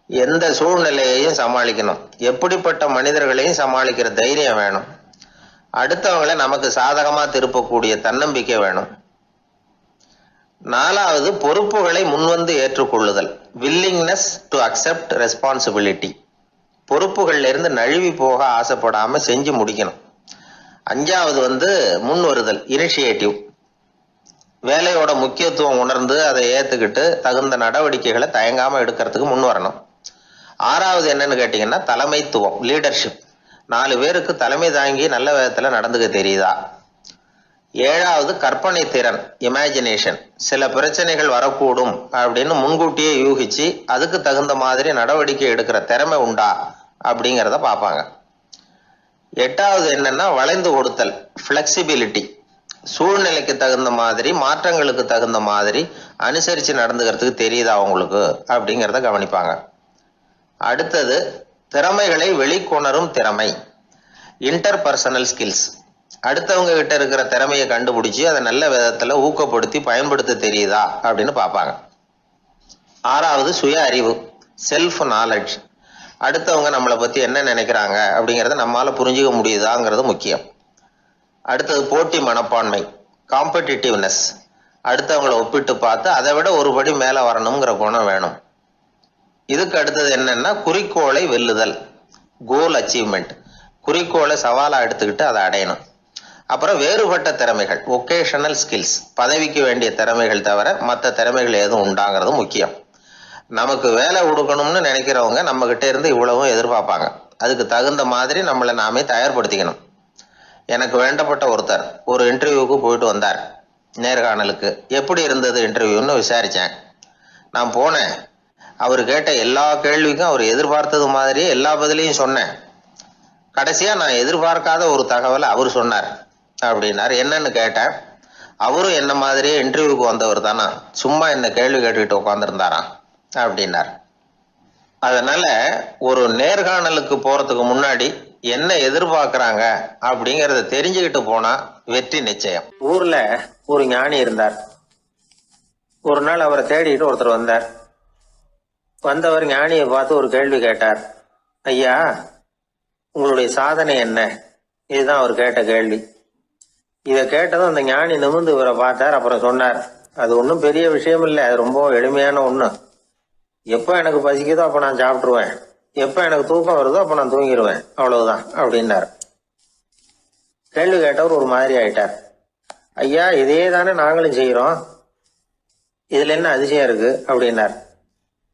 எந்த சூழ்நிலையையும் சமாளிக்கணும், எப்படிப்பட்ட மனிதர்களையும் சமாளிக்கிற தைரியம் வேணும், அடுத்தவங்களை நமக்கு சாதகமா திருப்பக்கூடிய தன்னம்பிக்கை வேணும். நாலாவது பொறுப்புகளை முன்வந்து ஏற்றுக்கொள்ளுதல், வில்லிங்னஸ் டு அக்செப்ட் ரெஸ்பான்சிபிலிட்டி. பொறுப்புகள்ல இருந்து நழுவி போக ஆசைப்படாம செஞ்சு முடிக்கணும். அஞ்சாவது முன் வருதல், இனிஷியேட்டிவ். வேலையோட முக்கியத்துவம் உணர்ந்து அதை ஏத்துக்கிட்டு தகுந்த நடவடிக்கைகளை தயங்காம எடுக்கிறதுக்கு முன் வரணும். ஆறாவது என்னன்னு கேட்டீங்கன்னா தலைமைத்துவம், லீடர்ஷிப். 4 பேருக்கு தலைமை தாங்கி நல்ல விதத்துல நடந்துக்க தெரியுதா? ஏழாவது கற்பனை திறன், இமேஜினேஷன். சில பிரச்சனைகள் வரக்கூடும் அப்படின்னு முன்கூட்டியே யூகிச்சு அதுக்கு தகுந்த மாதிரி நடவடிக்கை எடுக்கிற திறமை உண்டா அப்படிங்கிறத பார்ப்பாங்க. எட்டாவது என்னன்னா வளைந்து கொடுத்தல், பிளெக்சிபிலிட்டி. சூழ்நிலைக்கு தகுந்த மாதிரி, மாற்றங்களுக்கு தகுந்த மாதிரி அனுசரித்து நடந்துக்கிறதுக்கு தெரியுதா அவங்களுக்கு அப்படிங்கிறத கவனிப்பாங்க. அடுத்தது திறமைகளை வெளிக்கொணரும் திறமை, இன்டர்பர்சனல் ஸ்கில்ஸ். அடுத்தவங்க கிட்ட இருக்கிற திறமையை கண்டுபிடிச்சி அதை நல்ல விதத்தில் ஊக்கப்படுத்தி பயன்படுத்த தெரியுதா அப்படின்னு பார்ப்பாங்க. ஆறாவது சுய அறிவு, செல்ஃப் நாலேஜ். அடுத்தவங்க நம்மளை பற்றி என்ன நினைக்கிறாங்க அப்படிங்கிறத நம்மளால் புரிஞ்சுக்க முடியுதாங்கிறது முக்கியம். அடுத்தது போட்டி மனப்பான்மை, காம்படிட்டிவ்னஸ். அடுத்தவங்களை ஒப்பிட்டு பார்த்து அதை விட ஒரு படி மேலே வரணுங்கிற குணம் வேணும். இதுக்கு அடுத்தது என்னன்னா குறிக்கோளை வெல்லுதல், கோல் அச்சீவ்மெண்ட். குறிக்கோளை சவாலாக எடுத்துக்கிட்டு அதை அடையணும். அப்புறம் வேறுபட்ட திறமைகள், ஒகேஷனல் ஸ்கில்ஸ். பதவிக்கு வேண்டிய திறமைகள் தவிர மற்ற திறமைகள் எதுவும் உண்டாங்கிறது முக்கியம். நமக்கு வேலை கொடுக்கணும்னு நினைக்கிறவங்க நம்ம கிட்ட இருந்து இவ்வளவும் எதிர்பார்ப்பாங்க. அதுக்கு தகுந்த மாதிரி நம்மளை நாமே தயார்படுத்திக்கணும். எனக்கு வேண்டப்பட்ட ஒருத்தர் ஒரு இன்டர்வியூவுக்கு போயிட்டு வந்தார், நேர்காணலுக்கு. எப்படி இருந்தது இன்டர்வியூன்னு விசாரித்தேன். நான் போனேன். அவர் கேட்ட எல்லா கேள்விக்கும் அவர் எதிர்பார்த்தது மாதிரியே எல்லா பதிலையும் சொன்னேன். கடைசியாக நான் எதிர்பார்க்காத ஒரு தகவலை அவர் சொன்னார் அப்படின்னார். என்னன்னு கேட்டேன். அவரும் என்ன மாதிரியே இன்டர்வியூக்கு வந்தவர் தானா, சும்மா என்ன கேள்வி கேட்டுக்கிட்டு உட்காந்துருந்தாராம் அப்படின்னார். அதனால ஒரு நேர்காணலுக்கு போறதுக்கு முன்னாடி என்ன எதிர்பார்க்கறாங்க அப்படிங்கறத தெரிஞ்சுக்கிட்டு போனா வெற்றி நிச்சயம். ஊர்ல ஒரு ஞானி இருந்தார். ஒரு நாள் அவரை தேடிட்டு ஒருத்தர் வந்தார். வந்தவர் ஞானியை பார்த்து ஒரு கேள்வி கேட்டார். ஐயா, உங்களுடைய சாதனை என்ன? இதுதான் அவர் கேட்ட கேள்வி. இதை கேட்டதும் அந்த ஞானி நிமிர்ந்து இவரை பார்த்தார். அப்புறம் சொன்னார், அது ஒன்றும் பெரிய விஷயம் இல்லை, அது ரொம்ப எளிமையான ஒன்று. எப்போ எனக்கு பசிக்குதோ அப்போ நான் சாப்பிட்ருவேன், எப்போ எனக்கு தூக்கம் வருதோ அப்போ நான் தூங்கிடுவேன், அவ்வளவுதான் அப்படின்னார். கேள்வி கேட்டவர் ஒரு மாதிரி ஆயிட்டார். ஐயா, இதே தானே நாங்களும் செய்கிறோம், இதுல என்ன அதிசயம் இருக்கு அப்படின்னார்.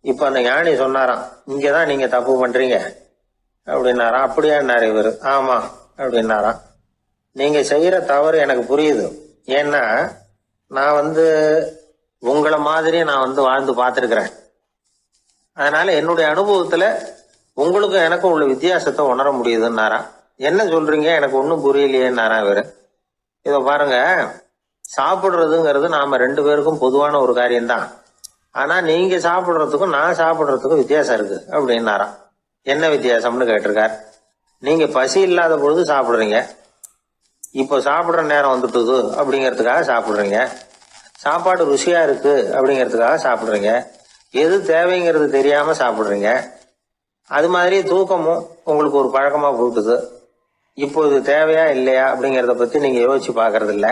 இப்போ அந்த ஞானி சொன்னாராம், இங்கே தான் நீங்கள் தப்பு பண்ணுறீங்க அப்படின்னாராம். அப்படியான்னாரு இவர். ஆமாம் அப்படின்னாராம். நீங்கள் செய்கிற தவறு எனக்கு புரியுது. ஏன்னா நான் உங்களை மாதிரி நான் வாழ்ந்து பார்த்துருக்கிறேன். அதனால என்னுடைய அனுபவத்தில் உங்களுக்கும் எனக்கும் உள்ள வித்தியாசத்தை உணர முடியுதுன்னாராம். என்ன சொல்றீங்க, எனக்கு ஒன்றும் புரியலையேன்னாராம் இவர். இதை பாருங்க, சாப்பிட்றதுங்கிறது நாம ரெண்டு பேருக்கும் பொதுவான ஒரு காரியம்தான். ஆனா நீங்க சாப்பிட்றதுக்கும் நான் சாப்பிட்றதுக்கும் வித்தியாசம் இருக்கு அப்படின்னாராம். என்ன வித்தியாசம்னு கேட்டிருக்கார். நீங்க பசி இல்லாத பொழுது சாப்பிட்றீங்க, இப்போ சாப்பிட்ற நேரம் வந்துட்டுது அப்படிங்கிறதுக்காக சாப்பிட்றீங்க. சாப்பாடு ருசியா இருக்கு அப்படிங்கிறதுக்காக சாப்பிட்றீங்க. எது தேவைங்கிறது தெரியாம சாப்பிட்றீங்க. அது மாதிரி தூக்கமும் உங்களுக்கு ஒரு பழக்கமா போட்டுது. இப்போ இது தேவையா இல்லையா அப்படிங்கிறத பத்தி நீங்க யோசிச்சு பாக்குறது இல்ல.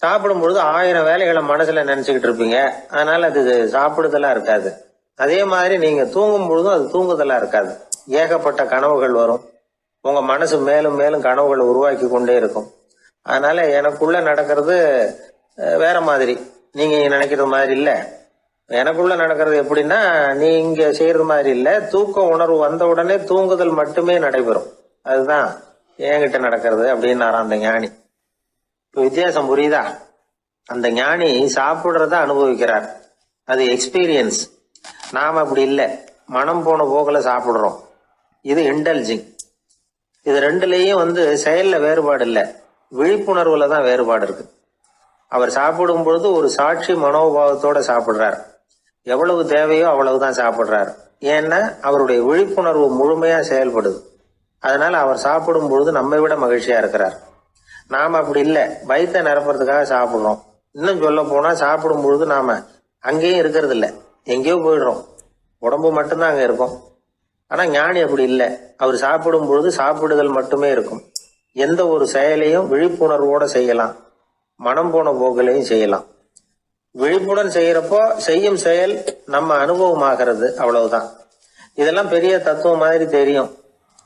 சாப்பிடும் பொழுது 1000 வேலைகளை மனசுல நினைச்சுக்கிட்டு இருப்பீங்க, அதனால அது சாப்பிடுதலா இருக்காது. அதே மாதிரி நீங்க தூங்கும் பொழுதும் அது தூங்குதலா இருக்காது. ஏகப்பட்ட கனவுகள் வரும். உங்க மனசு மேலும் மேலும் கனவுகளை உருவாக்கி கொண்டே இருக்கும். அதனால எனக்குள்ள நடக்கிறது வேற மாதிரி, நீங்க நினைக்கிறது மாதிரி இல்ல. எனக்குள்ள நடக்கிறது எப்படின்னா, நீங்க செய்யறது மாதிரி இல்ல. தூக்க உணர்வு வந்த உடனே தூங்குதல் மட்டுமே நடைபெறும். அதுதான் என்கிட்ட நடக்கிறது அப்படின்னாராம் அந்த ஞானி. இப்போ வித்தியாசம் புரியுதா? அந்த ஞானி சாப்பிடுறத அனுபவிக்கிறார், அது எக்ஸ்பீரியன்ஸ். நாம அப்படி இல்லை, மனம் போன போக்கில் சாப்பிடுறோம். இது இன்டெலிஜிங். இது ரெண்டுலேயும் செயல்ல வேறுபாடு இல்லை, விழிப்புணர்வுல தான் வேறுபாடு இருக்கு. அவர் சாப்பிடும் பொழுது ஒரு சாட்சி மனோபாவத்தோட சாப்பிடுறார். எவ்வளவு தேவையோ அவ்வளவுதான் சாப்பிடுறார். ஏன்னா அவருடைய விழிப்புணர்வு முழுமையா செயல்படுது. அதனால அவர் சாப்பிடும் பொழுது நம்மை விட மகிழ்ச்சியா இருக்கிறார். நாம அப்படி இல்லை, வயிற்றை நிரப்புறதுக்காக சாப்பிடுறோம். இன்னும் சொல்ல போனா சாப்பிடும் பொழுது நாம அங்கேயும் இருக்கிறது இல்லை, எங்கேயோ போயிடுறோம். உடம்பு மட்டும்தான் அங்க இருக்கும். ஆனா ஞானி அப்படி இல்லை. அவர் சாப்பிடும் பொழுது சாப்பிடுதல் மட்டுமே இருக்கும். எந்த ஒரு செயலையும் விழிப்புணர்வோட செய்யலாம், மனம் போன போக்கிலையும் செய்யலாம். விழிப்புடன் செய்யறப்போ செய்யும் செயல் நம்ம அனுபவமாகிறது, அவ்வளவுதான். இதெல்லாம் பெரிய தத்துவம் மாதிரி தெரியும்.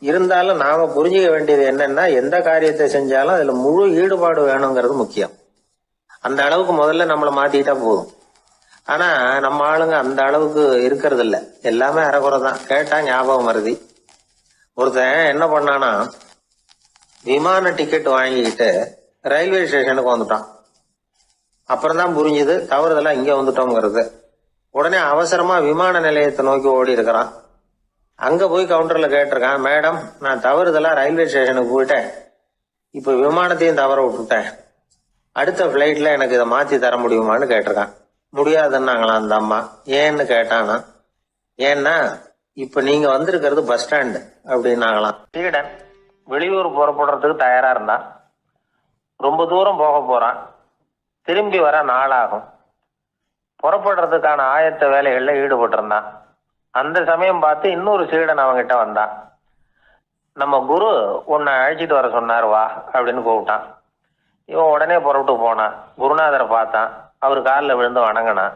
இருந்தாலும் நாம புரிஞ்சுக்க வேண்டியது என்னன்னா, எந்த காரியத்தை செஞ்சாலும் அதுல முழு ஈடுபாடு வேணுங்கிறது முக்கியம். அந்த அளவுக்கு முதல்ல நம்மளை மாத்திட்டா போதும். ஆனா நம்ம ஆளுங்க அந்த அளவுக்கு இருக்கிறது இல்ல, எல்லாமே அரைகுறை தான். கேட்டா ஞாபகம் வருது. ஒருத்தன் என்ன பண்ணானா, விமான டிக்கெட் வாங்கிக்கிட்டு ரயில்வே ஸ்டேஷனுக்கு வந்துட்டான். அப்புறம் தான் புரிஞ்சுது தவறுதெல்லாம் இங்க வந்துட்டோம்ங்கிறது. உடனே அவசரமா விமான நிலையத்தை நோக்கி ஓடி இருக்கிறான். அங்கே போய் கவுண்டரில் கேட்டிருக்கான், மேடம் நான் தவறுதெல்லாம் ரயில்வே ஸ்டேஷனுக்கு போயிட்டேன், இப்போ விமானத்தையும் தவற விட்டுட்டேன், அடுத்த ஃப்ளைட்டில் எனக்கு இதை மாற்றி தர முடியுமான்னு கேட்டிருக்கான். முடியாதுன்னாங்களாம் அந்த அம்மா. ஏன்னு கேட்டானா, ஏன்னா இப்போ நீங்கள் வந்திருக்கிறது பஸ் ஸ்டாண்டு அப்படின்னாங்களாம். சீடன் வெளியூர் புறப்படுறதுக்கு தயாராக இருந்தான். ரொம்ப தூரம் போக போகிறான், திரும்பி வர நாளாகும். புறப்படுறதுக்கான ஆயத்த வேலைகளில் ஈடுபட்டிருந்தான். அந்த சமயம் பார்த்து இன்னொரு சீடன் அவங்கிட்ட வந்தான். நம்ம குரு உன்னை அழைச்சிட்டு வர சொன்னார் வா அப்படின்னு கூப்பிட்டான். இவன் உடனே புறப்பட்டு போனான். குருநாதரை பார்த்தான். அவர் காலில் விழுந்து வணங்கினான்.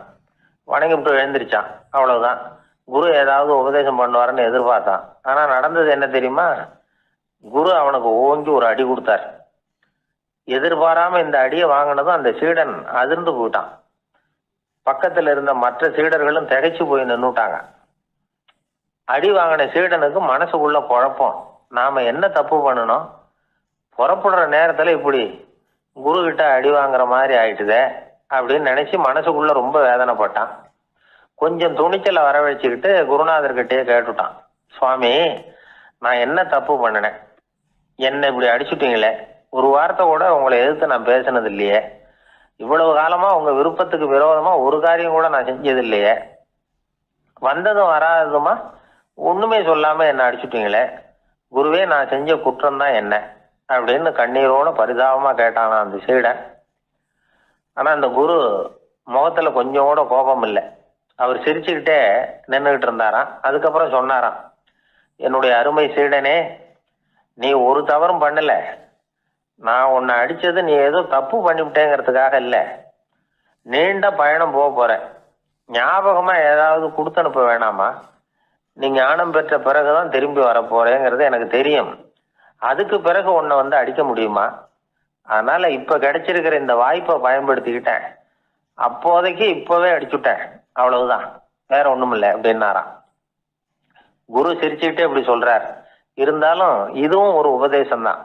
வணங்கிவிட்டு எழுந்திரிச்சான். அவ்வளவுதான். குரு ஏதாவது உபதேசம் பண்ணுவாருன்னு எதிர்பார்த்தான். ஆனால் நடந்தது என்ன தெரியுமா? குரு அவனுக்கு ஓங்கி ஒரு அடி கொடுத்தார். எதிர்பாராம இந்த அடியை வாங்கினதும் அந்த சீடன் அதிர்ந்து போயிட்டான். பக்கத்தில் இருந்த மற்ற சீடர்களும் திகைச்சு போய் நின்றுட்டாங்க. அடி வாங்கின சீடனுக்கு மனசுக்குள்ள குழப்பம். நாம என்ன தப்பு பண்ணணும், புறப்படுற நேரத்துல இப்படி குரு கிட்ட அடி வாங்குற மாதிரி ஆயிட்டுதே அப்படின்னு நினைச்சு மனசுக்குள்ள ரொம்ப வேதனைப்பட்டான். கொஞ்சம் துணிச்சலை வரவழைச்சுக்கிட்டு குருநாதர்கிட்டயே கேட்டுட்டான், சுவாமி நான் என்ன தப்பு பண்ணினேன், என்னை இப்படி அடிச்சுட்டீங்களே, ஒரு வார்த்தை கூட உங்களை எதிர்த்து நான் பேசினது இல்லையே, இவ்வளவு காலமா உங்க விருப்பத்துக்கு விரோதமா ஒரு காரியம் கூட நான் செஞ்சது இல்லையே, வந்ததும் வராததுமா ஒண்ணுமே சொல்லாம என்ன அடிச்சுட்டீங்களே, குருவே நான் செஞ்ச குற்றம் தான் என்ன அப்படின்னு கண்ணீரோட பரிதாபமா கேட்டானா அந்த சீடன். ஆனா அந்த குரு முகத்துல கொஞ்சம் கூட கோபம் இல்லை. அவர் சிரிச்சுக்கிட்டே நின்றுகிட்டு இருந்தாராம். அதுக்கப்புறம் சொன்னாராம், என்னுடைய அருமை சீடனே, நீ ஒரு தவறும் பண்ணல, நான் உன்னை அடிச்சது நீ ஏதோ தப்பு பண்ணிவிட்டேங்கிறதுக்காக இல்லை, நீண்ட பயணம் போக போற, ஞாபகமா ஏதாவது கொடுத்து அனுப்ப வேணாமா, நீ ஞானம் பெற்ற பிறகுதான் திரும்பி வர போறேங்கிறது எனக்கு தெரியும், அதுக்கு பிறகு உன்னை வந்து அடிக்க முடியுமா, அதனால இப்ப கிடைச்சிருக்கிற இந்த வாய்ப்பை பயன்படுத்திக்கிட்டேன், அப்போதைக்கு இப்பவே அடிச்சுட்டேன், அவ்வளவுதான், வேற ஒண்ணும் இல்லை அப்படின்னாராம். குரு சிரிச்சுக்கிட்டே இப்படி சொல்றார். இருந்தாலும் இதுவும் ஒரு உபதேசம் தான்.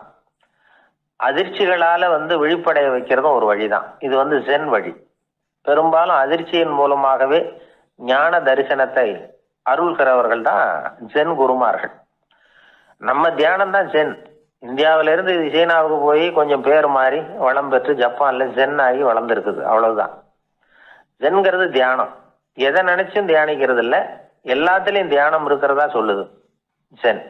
அதிர்ச்சிகளால வந்து விழிப்படைய வைக்கிறதும் ஒரு வழிதான். இது வந்து ஜென் வழி. பெரும்பாலும் அதிர்ச்சியின் மூலமாகவே ஞான தரிசனத்தை அருள்கிறவர்கள் தான் ஜென் குருமார்கள். நம்ம தியானம் தான் ஜென். இந்தியாவில இருந்து இது சீனாவுக்கு போய் கொஞ்சம் பேர் மாறி வளம் பெற்று ஜப்பான்ல ஜென் ஆகி வளர்ந்துருக்குது, அவ்வளவுதான். ஜென்கிறது தியானம். எதை நினைச்சும் தியானிக்கிறது இல்லை, எல்லாத்துலயும் தியானம் இருக்கிறதா சொல்லுது ஜென்.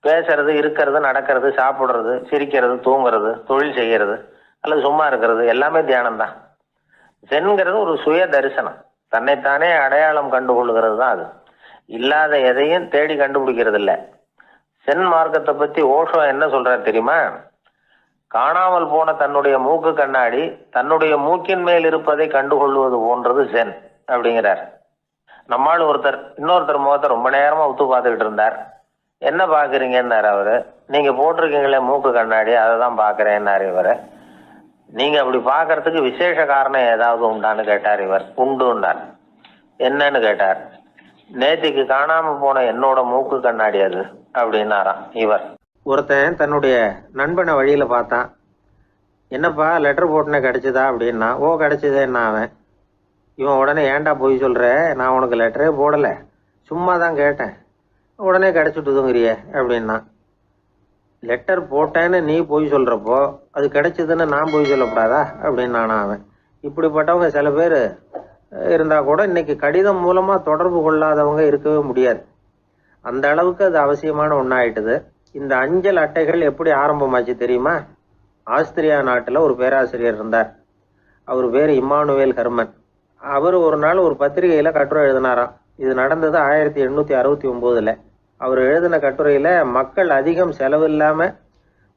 பேசுறது, இருக்கிறது, நடக்கிறது, சாப்பிடுறது, சிரிக்கிறது, தூங்குறது, தொழில் செய்கிறது அல்லது சும்மா இருக்கிறது எல்லாமே தியானம் தான். ஜென்கிறது ஒரு சுய தரிசனம், தன்னைத்தானே அடையாளம் கண்டுகொள்ளுகிறது தான் அது. இல்லாத எதையும் தேடி கண்டுபிடிக்கிறது இல்லை. சென் மார்க்கத்தை பத்தி ஓஷோ என்ன சொல்றாரு தெரியுமா? காணாமல் போன தன்னுடைய மூக்கு கண்ணாடி தன்னுடைய மூக்கின் மேல் இருப்பதை கண்டுகொள்வது போன்றது சென் அப்படிங்கிறார். நம்மால் ஒருத்தர் இன்னொருத்தர் முகத்தை ரொம்ப நேரமா உத்து பார்த்துக்கிட்டு இருந்தார். என்ன பாக்குறீங்கன்னாரு அவரு. நீங்க போட்டிருக்கீங்களே மூக்கு கண்ணாடி, அதை தான் பாக்குறேன்னாரு இவரு. நீங்க அப்படி பாக்குறதுக்கு விசேஷ காரணம் ஏதாவது உண்டான்னு கேட்டார் இவர். உண்டுன்னார். என்னன்னு கேட்டார். நேத்திக்கு காணாம போன என்னோட மூக்கு கண்ணாடி அது அப்படின்னாராம் இவர். ஒருத்தன் தன்னுடைய நண்பனை வழியில பார்த்தான். என்னப்பா லெட்டர் போட்டுனே கிடைச்சதா அப்படின்னா. ஓ கிடைச்சதேன்னா அவன். இவன் உடனே ஏன்டா போய் சொல்ற, நான் உனக்கு லெட்டரே போடல, சும்மா தான் கேட்டேன், உடனே கிடைச்சிட்டுதுங்கிறிய அப்படின்னா. லெட்டர் போட்டேன்னு நீ போய் சொல்றப்போ அது கிடைச்சதுன்னு நான் போய் சொல்லக்கூடாதா அப்படின்னானா அவன். இப்படிப்பட்டவங்க சில பேர் இருந்தா கூட இன்னைக்கு கடிதம் மூலமா தொடர்பு கொள்ளாதவங்க இருக்கவே முடியாது. அந்த அளவுக்கு அது அவசியமான ஒன்னாயிட்டுது. இந்த அஞ்சல் அட்டைகள் எப்படி ஆரம்பமாச்சு தெரியுமா? ஆஸ்திரியா நாட்டுல ஒரு பேராசிரியர் இருந்தார். அவர் பேர் இம்மானுவேல் ஹெர்மன். அவர் ஒரு நாள் ஒரு பத்திரிகையில கட்டுரை எழுதினாராம். இது நடந்தது 1869. அவர் எழுதின கட்டுரையில மக்கள் அதிகம் செலவில்லாம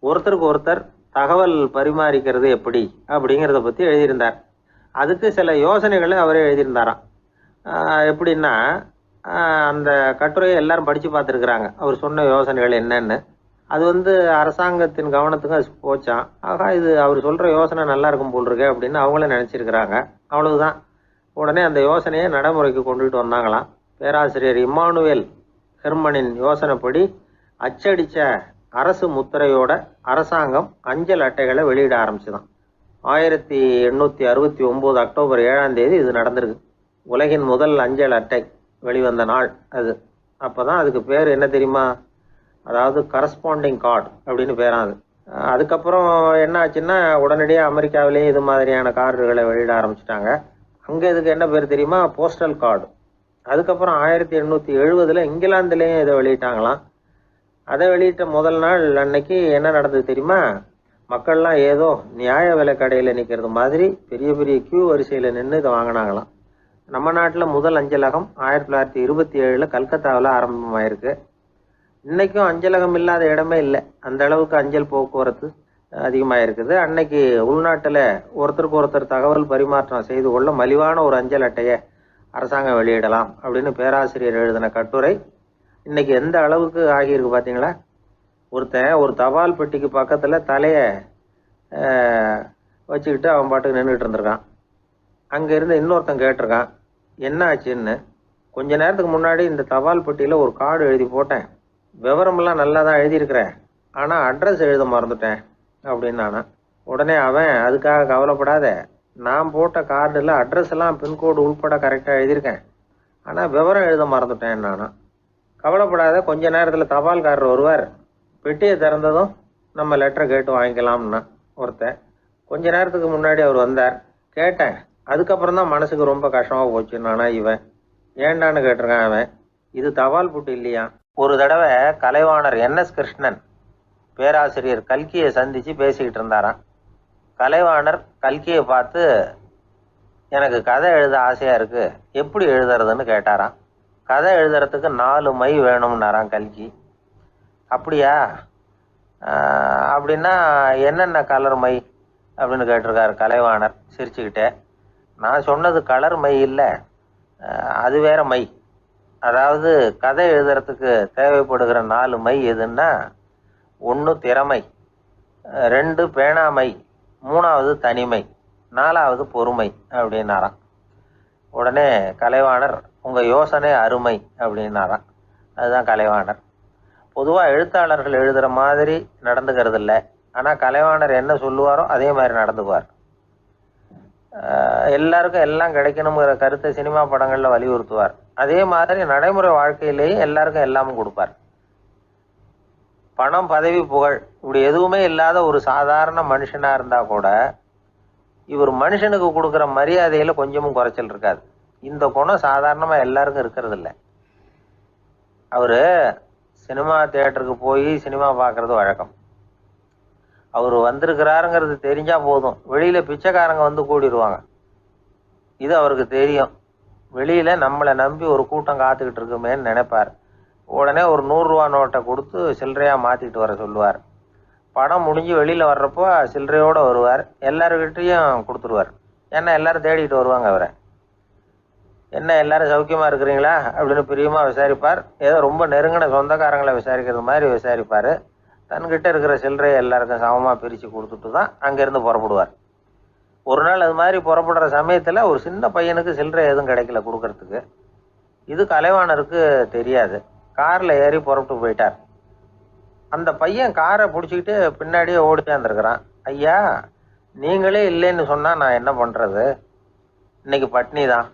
ஒருத்தருக்கு ஒருத்தர் தகவல் பரிமாறிக்கிறது எப்படி அப்படிங்கிறத பத்தி எழுதியிருந்தார். அதுக்கு சில யோசனைகளை அவரே எழுதியிருந்தாராம். எப்படின்னா, அந்த கட்டுரையை எல்லாரும் படிச்சு பார்த்துருக்குறாங்க. அவர் சொன்ன யோசனைகள் என்னன்னு. அது அரசாங்கத்தின் கவனத்துக்கு அது போச்சான். ஆகா, இது அவர் சொல்ற யோசனை நல்லா இருக்கும் போல் இருக்கு அப்படின்னு அவங்களே நினைச்சிருக்கிறாங்க. அவ்வளவுதான். உடனே அந்த யோசனையை நடைமுறைக்கு கொண்டுட்டு வந்தாங்களாம். பேராசிரியர் இம்மானுவேல் ஹெர்மனின் யோசனைப்படி அச்சடிச்ச அரசு முத்திரையோட அரசாங்கம் அஞ்சல் அட்டைகளை வெளியிட ஆரம்பிச்சுதான். 1869 அக்டோபர் 7 இது நடந்திருக்கு. உலகின் முதல் அஞ்சல் அட்டை வெளிவந்த நாள் அது. அப்போ தான் அதுக்கு பேர் என்ன தெரியுமா? அதாவது கரஸ்பாண்டிங் கார்டு அப்படின்னு பேரான் அது. அதுக்கப்புறம் என்ன ஆச்சுன்னா உடனடியாக அமெரிக்காவிலேயே இது மாதிரியான கார்டுகளை வெளியிட ஆரம்பிச்சிட்டாங்க. அங்கே இதுக்கு என்ன பேர் தெரியுமா? Postal card. அதுக்கப்புறம் 1870 இங்கிலாந்துலேயும் இதை வெளியிட்டாங்களாம். அதை வெளியிட்ட முதல் நாள் அன்னைக்கு என்ன நடந்தது தெரியுமா? மக்கள்லாம் ஏதோ நியாய விலை கடையில் நிற்கிறது மாதிரி பெரிய பெரிய கியூ வரிசையில் நின்று இதை வாங்கினாங்களாம். நம்ம நாட்டில் முதல் அஞ்சலகம் 1927 கல்கத்தாவில் ஆரம்பமாயிருக்கு. இன்னைக்கும் அஞ்சலகம் இல்லாத இடமே இல்லை. அந்த அளவுக்கு அஞ்சல் போக்குவரத்து அதிகமாக இருக்குது. அன்னைக்கு உள்நாட்டில் ஒருத்தருக்கு ஒருத்தர் தகவல் பரிமாற்றம் செய்து கொள்ள மலிவான ஒரு அஞ்சல் அட்டையை அரசாங்கம் வெளியிடலாம் அப்படின்னு பேராசிரியர் எழுதின கட்டுரை இன்னைக்கு எந்த அளவுக்கு ஆகியிருக்கு பார்த்தீங்களா? ஒருத்தன் ஒரு தபால் பெட்டிக்கு பக்கத்தில் தலையை வச்சுக்கிட்டு அவன் பாட்டுக்கு நின்றுட்டு இருந்திருக்கான். அங்கேருந்து இன்னொருத்தன் கேட்டிருக்கான் என்ன ஆச்சுன்னு. கொஞ்ச நேரத்துக்கு முன்னாடி இந்த தபால் பெட்டியில் ஒரு கார்டு எழுதி போட்டேன், விவரமெல்லாம் நல்லா தான் எழுதியிருக்கிறேன், ஆனால் அட்ரஸ் எழுத மறந்துட்டேன் அப்படின்னு நானா. உடனே அவன் அதுக்காக கவலைப்படாத, நான் போட்ட கார்டில் அட்ரஸ் எல்லாம் பின்கோடு உள்பட கரெக்டாக எழுதியிருக்கேன், ஆனால் விவரம் எழுத மறந்துட்டேன் நானா. கவலைப்படாத, கொஞ்ச நேரத்தில் தபால்காரர் வருவார், பெட்டியை திறந்ததும் நம்ம லெட்டரை கேட்டு வாங்கிக்கலாம்னா ஒருத்தன். கொஞ்ச நேரத்துக்கு முன்னாடி அவர் வந்தார், கேட்டேன், அதுக்கப்புறம் தான் மனசுக்கு ரொம்ப கஷ்டமாக போச்சு நானா. இவன் ஏண்டான்னு கேட்டிருக்கான். அவன் இது தபால் புட்டு இல்லையா. ஒரு தடவை கலைவாணர் NS கிருஷ்ணன் பேராசிரியர் கல்கியை சந்தித்து பேசிக்கிட்டு இருந்தாராம். கலைவாணர் கல்கியை பார்த்து எனக்கு கதை எழுத ஆசையாக இருக்குது, எப்படி எழுதுறதுன்னு கேட்டாராம். கதை எழுதுறதுக்கு 4 மை வேணும்னாராம் கல்கி. அப்படியா, அப்படின்னா என்னென்ன கலர் மை அப்படின்னு கேட்டிருக்காரு கலைவாணர் சிரிச்சுக்கிட்டே. நான் சொன்னது கலர் மை இல்லை, அது வேற மை. அதாவது கதை எழுதுறதுக்கு தேவைப்படுகிற 4 மை எதுன்னா, 1 திறமை, 2 பேணாமை, 3வது தனிமை, 4வது பொறுமை அப்படின்னாராம். உடனே கலைவாணர் உங்கள் யோசனை அருமை அப்படின்னாராம். அதுதான் கலைவாணர். பொதுவாக எழுத்தாளர்கள் எழுதுகிற மாதிரி நடந்துக்கிறது இல்லை, ஆனால் கலைவாணர் என்ன சொல்லுவாரோ அதே மாதிரி நடந்துக்குவார். எல்லாருக்கும் எல்லாம் கிடைக்கணுங்கிற கருத்தை சினிமா படங்களில் வலியுறுத்துவார். அதே மாதிரி நடைமுறை வாழ்க்கையிலேயும் எல்லாருக்கும் எல்லாமும் கொடுப்பார். பணம், பதவி, புகழ் இப்படி எதுவுமே இல்லாத ஒரு சாதாரண மனுஷனாக இருந்தால் கூட இவர் மனுஷனுக்கு கொடுக்குற மரியாதையில் கொஞ்சமும் குறைச்சல் இருக்காது. இந்த குணம் சாதாரணமாக எல்லாருக்கும் இருக்கிறது இல்லை. அவர் சினிமா தியேட்டருக்கு போய் சினிமா பார்க்குறது வழக்கம். அவர் வந்திருக்கிறாருங்கிறது தெரிஞ்சால் போதும், வெளியில் பிச்சைக்காரங்க வந்து கூடிடுவாங்க. இது அவருக்கு தெரியும். வெளியில் நம்மளை நம்பி ஒரு கூட்டம் காத்துக்கிட்டு இருக்குமேன்னு நினைப்பார். உடனே ஒரு 100 ரூபா நோட்டை கொடுத்து சில்லறையாக மாற்றிட்டு வர சொல்லுவார். படம் முடிஞ்சு வெளியில் வர்றப்போ சில்லறையோடு வருவார், எல்லாருக்கிட்டையும் கொடுத்துருவார். ஏன்னா எல்லாரும் தேடிட்டு வருவாங்க அவரை. என்ன எல்லாரும் சௌக்கியமாக இருக்கிறீங்களா அப்படின்னு பிரியமாக விசாரிப்பார். ஏதோ ரொம்ப நெருங்கின சொந்தக்காரங்களை விசாரிக்கிறது மாதிரி விசாரிப்பார். தன்கிட்ட இருக்கிற சில்லறையை எல்லாருக்கும் சமமாக பிரித்து கொடுத்துட்டு தான் அங்கேருந்து புறப்படுவார். ஒரு நாள் அது மாதிரி புறப்படுற சமயத்தில் ஒரு சின்ன பையனுக்கு சில்லறை எதுவும் கிடைக்கல கொடுக்கறதுக்கு. இது கலைவாணருக்கு தெரியாது. காரில் ஏறி புறப்பட்டு போயிட்டார். அந்த பையன் காரை பிடிச்சிக்கிட்டு பின்னாடியே ஓடி சேர்ந்துருக்கிறான். ஐயா, நீங்களே இல்லைன்னு சொன்னால் நான் என்ன பண்ணுறது, இன்னைக்கு பட்னி தான்,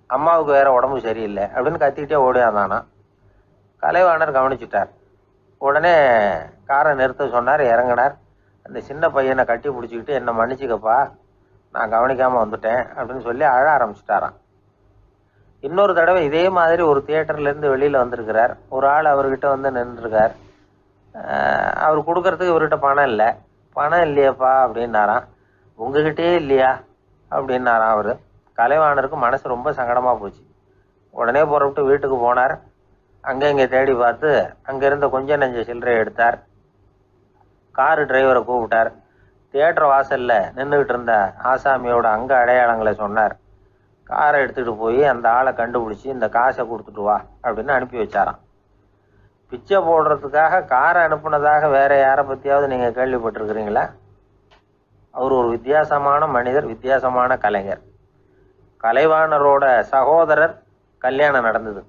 அம்மாவுக்கு வேற உடம்பு சரியில்லை அப்படின்னு கத்திக்கிட்டே ஓடியாந்தானா. கலைவாணர் கவனிச்சுட்டார். உடனே காரை நிறுத்த சொன்னார், இறங்கினார். அந்த சின்ன பையனை கட்டி பிடிச்சிக்கிட்டு என்னை மன்னிச்சுக்கப்பா, நான் கவனிக்காமல் வந்துட்டேன் அப்படின்னு சொல்லி அழ ஆரம்பிச்சிட்டாராம். இன்னொரு தடவை இதே மாதிரி ஒரு தியேட்டர்லேருந்து வெளியில் வந்திருக்கிறார். ஒரு ஆள் அவர்கிட்ட வந்து நின்றுருக்கார். அவர் கொடுக்கறதுக்கு இவர்கிட்ட பணம் இல்லை. பணம் இல்லையாப்பா அப்படின்னாராம். உங்ககிட்டே இல்லையா அப்படின்னாராம் அவர். கலைவாணருக்கு மனசு ரொம்ப சங்கடமாக போச்சு. உடனே புறப்பட்டு வீட்டுக்கு போனார். அங்கே இங்கே தேடி பார்த்து அங்கேருந்து கொஞ்சம் நெஞ்ச சில்லறையை எடுத்தார். காரு டிரைவரை கூப்பிட்டார். தியேட்டர் வாசலில் நின்றுக்கிட்டு இருந்த ஆசாமியோட அங்க அடையாளங்களை சொன்னார். காரை எடுத்துகிட்டு போய் அந்த ஆளை கண்டுபிடிச்சி இந்த காசை கொடுத்துட்டு வா அப்படின்னு அனுப்பி வச்சாராம். பிச்சை போடுறதுக்காக காரை அனுப்புனதாக வேற யாரை பற்றியாவது நீங்கள் கேள்விப்பட்டிருக்கிறீங்களா? அவர் ஒரு வித்தியாசமான மனிதர், வித்தியாசமான கலைஞர். கலைவாணரோட சகோதரர் கல்யாணம் நடந்தது.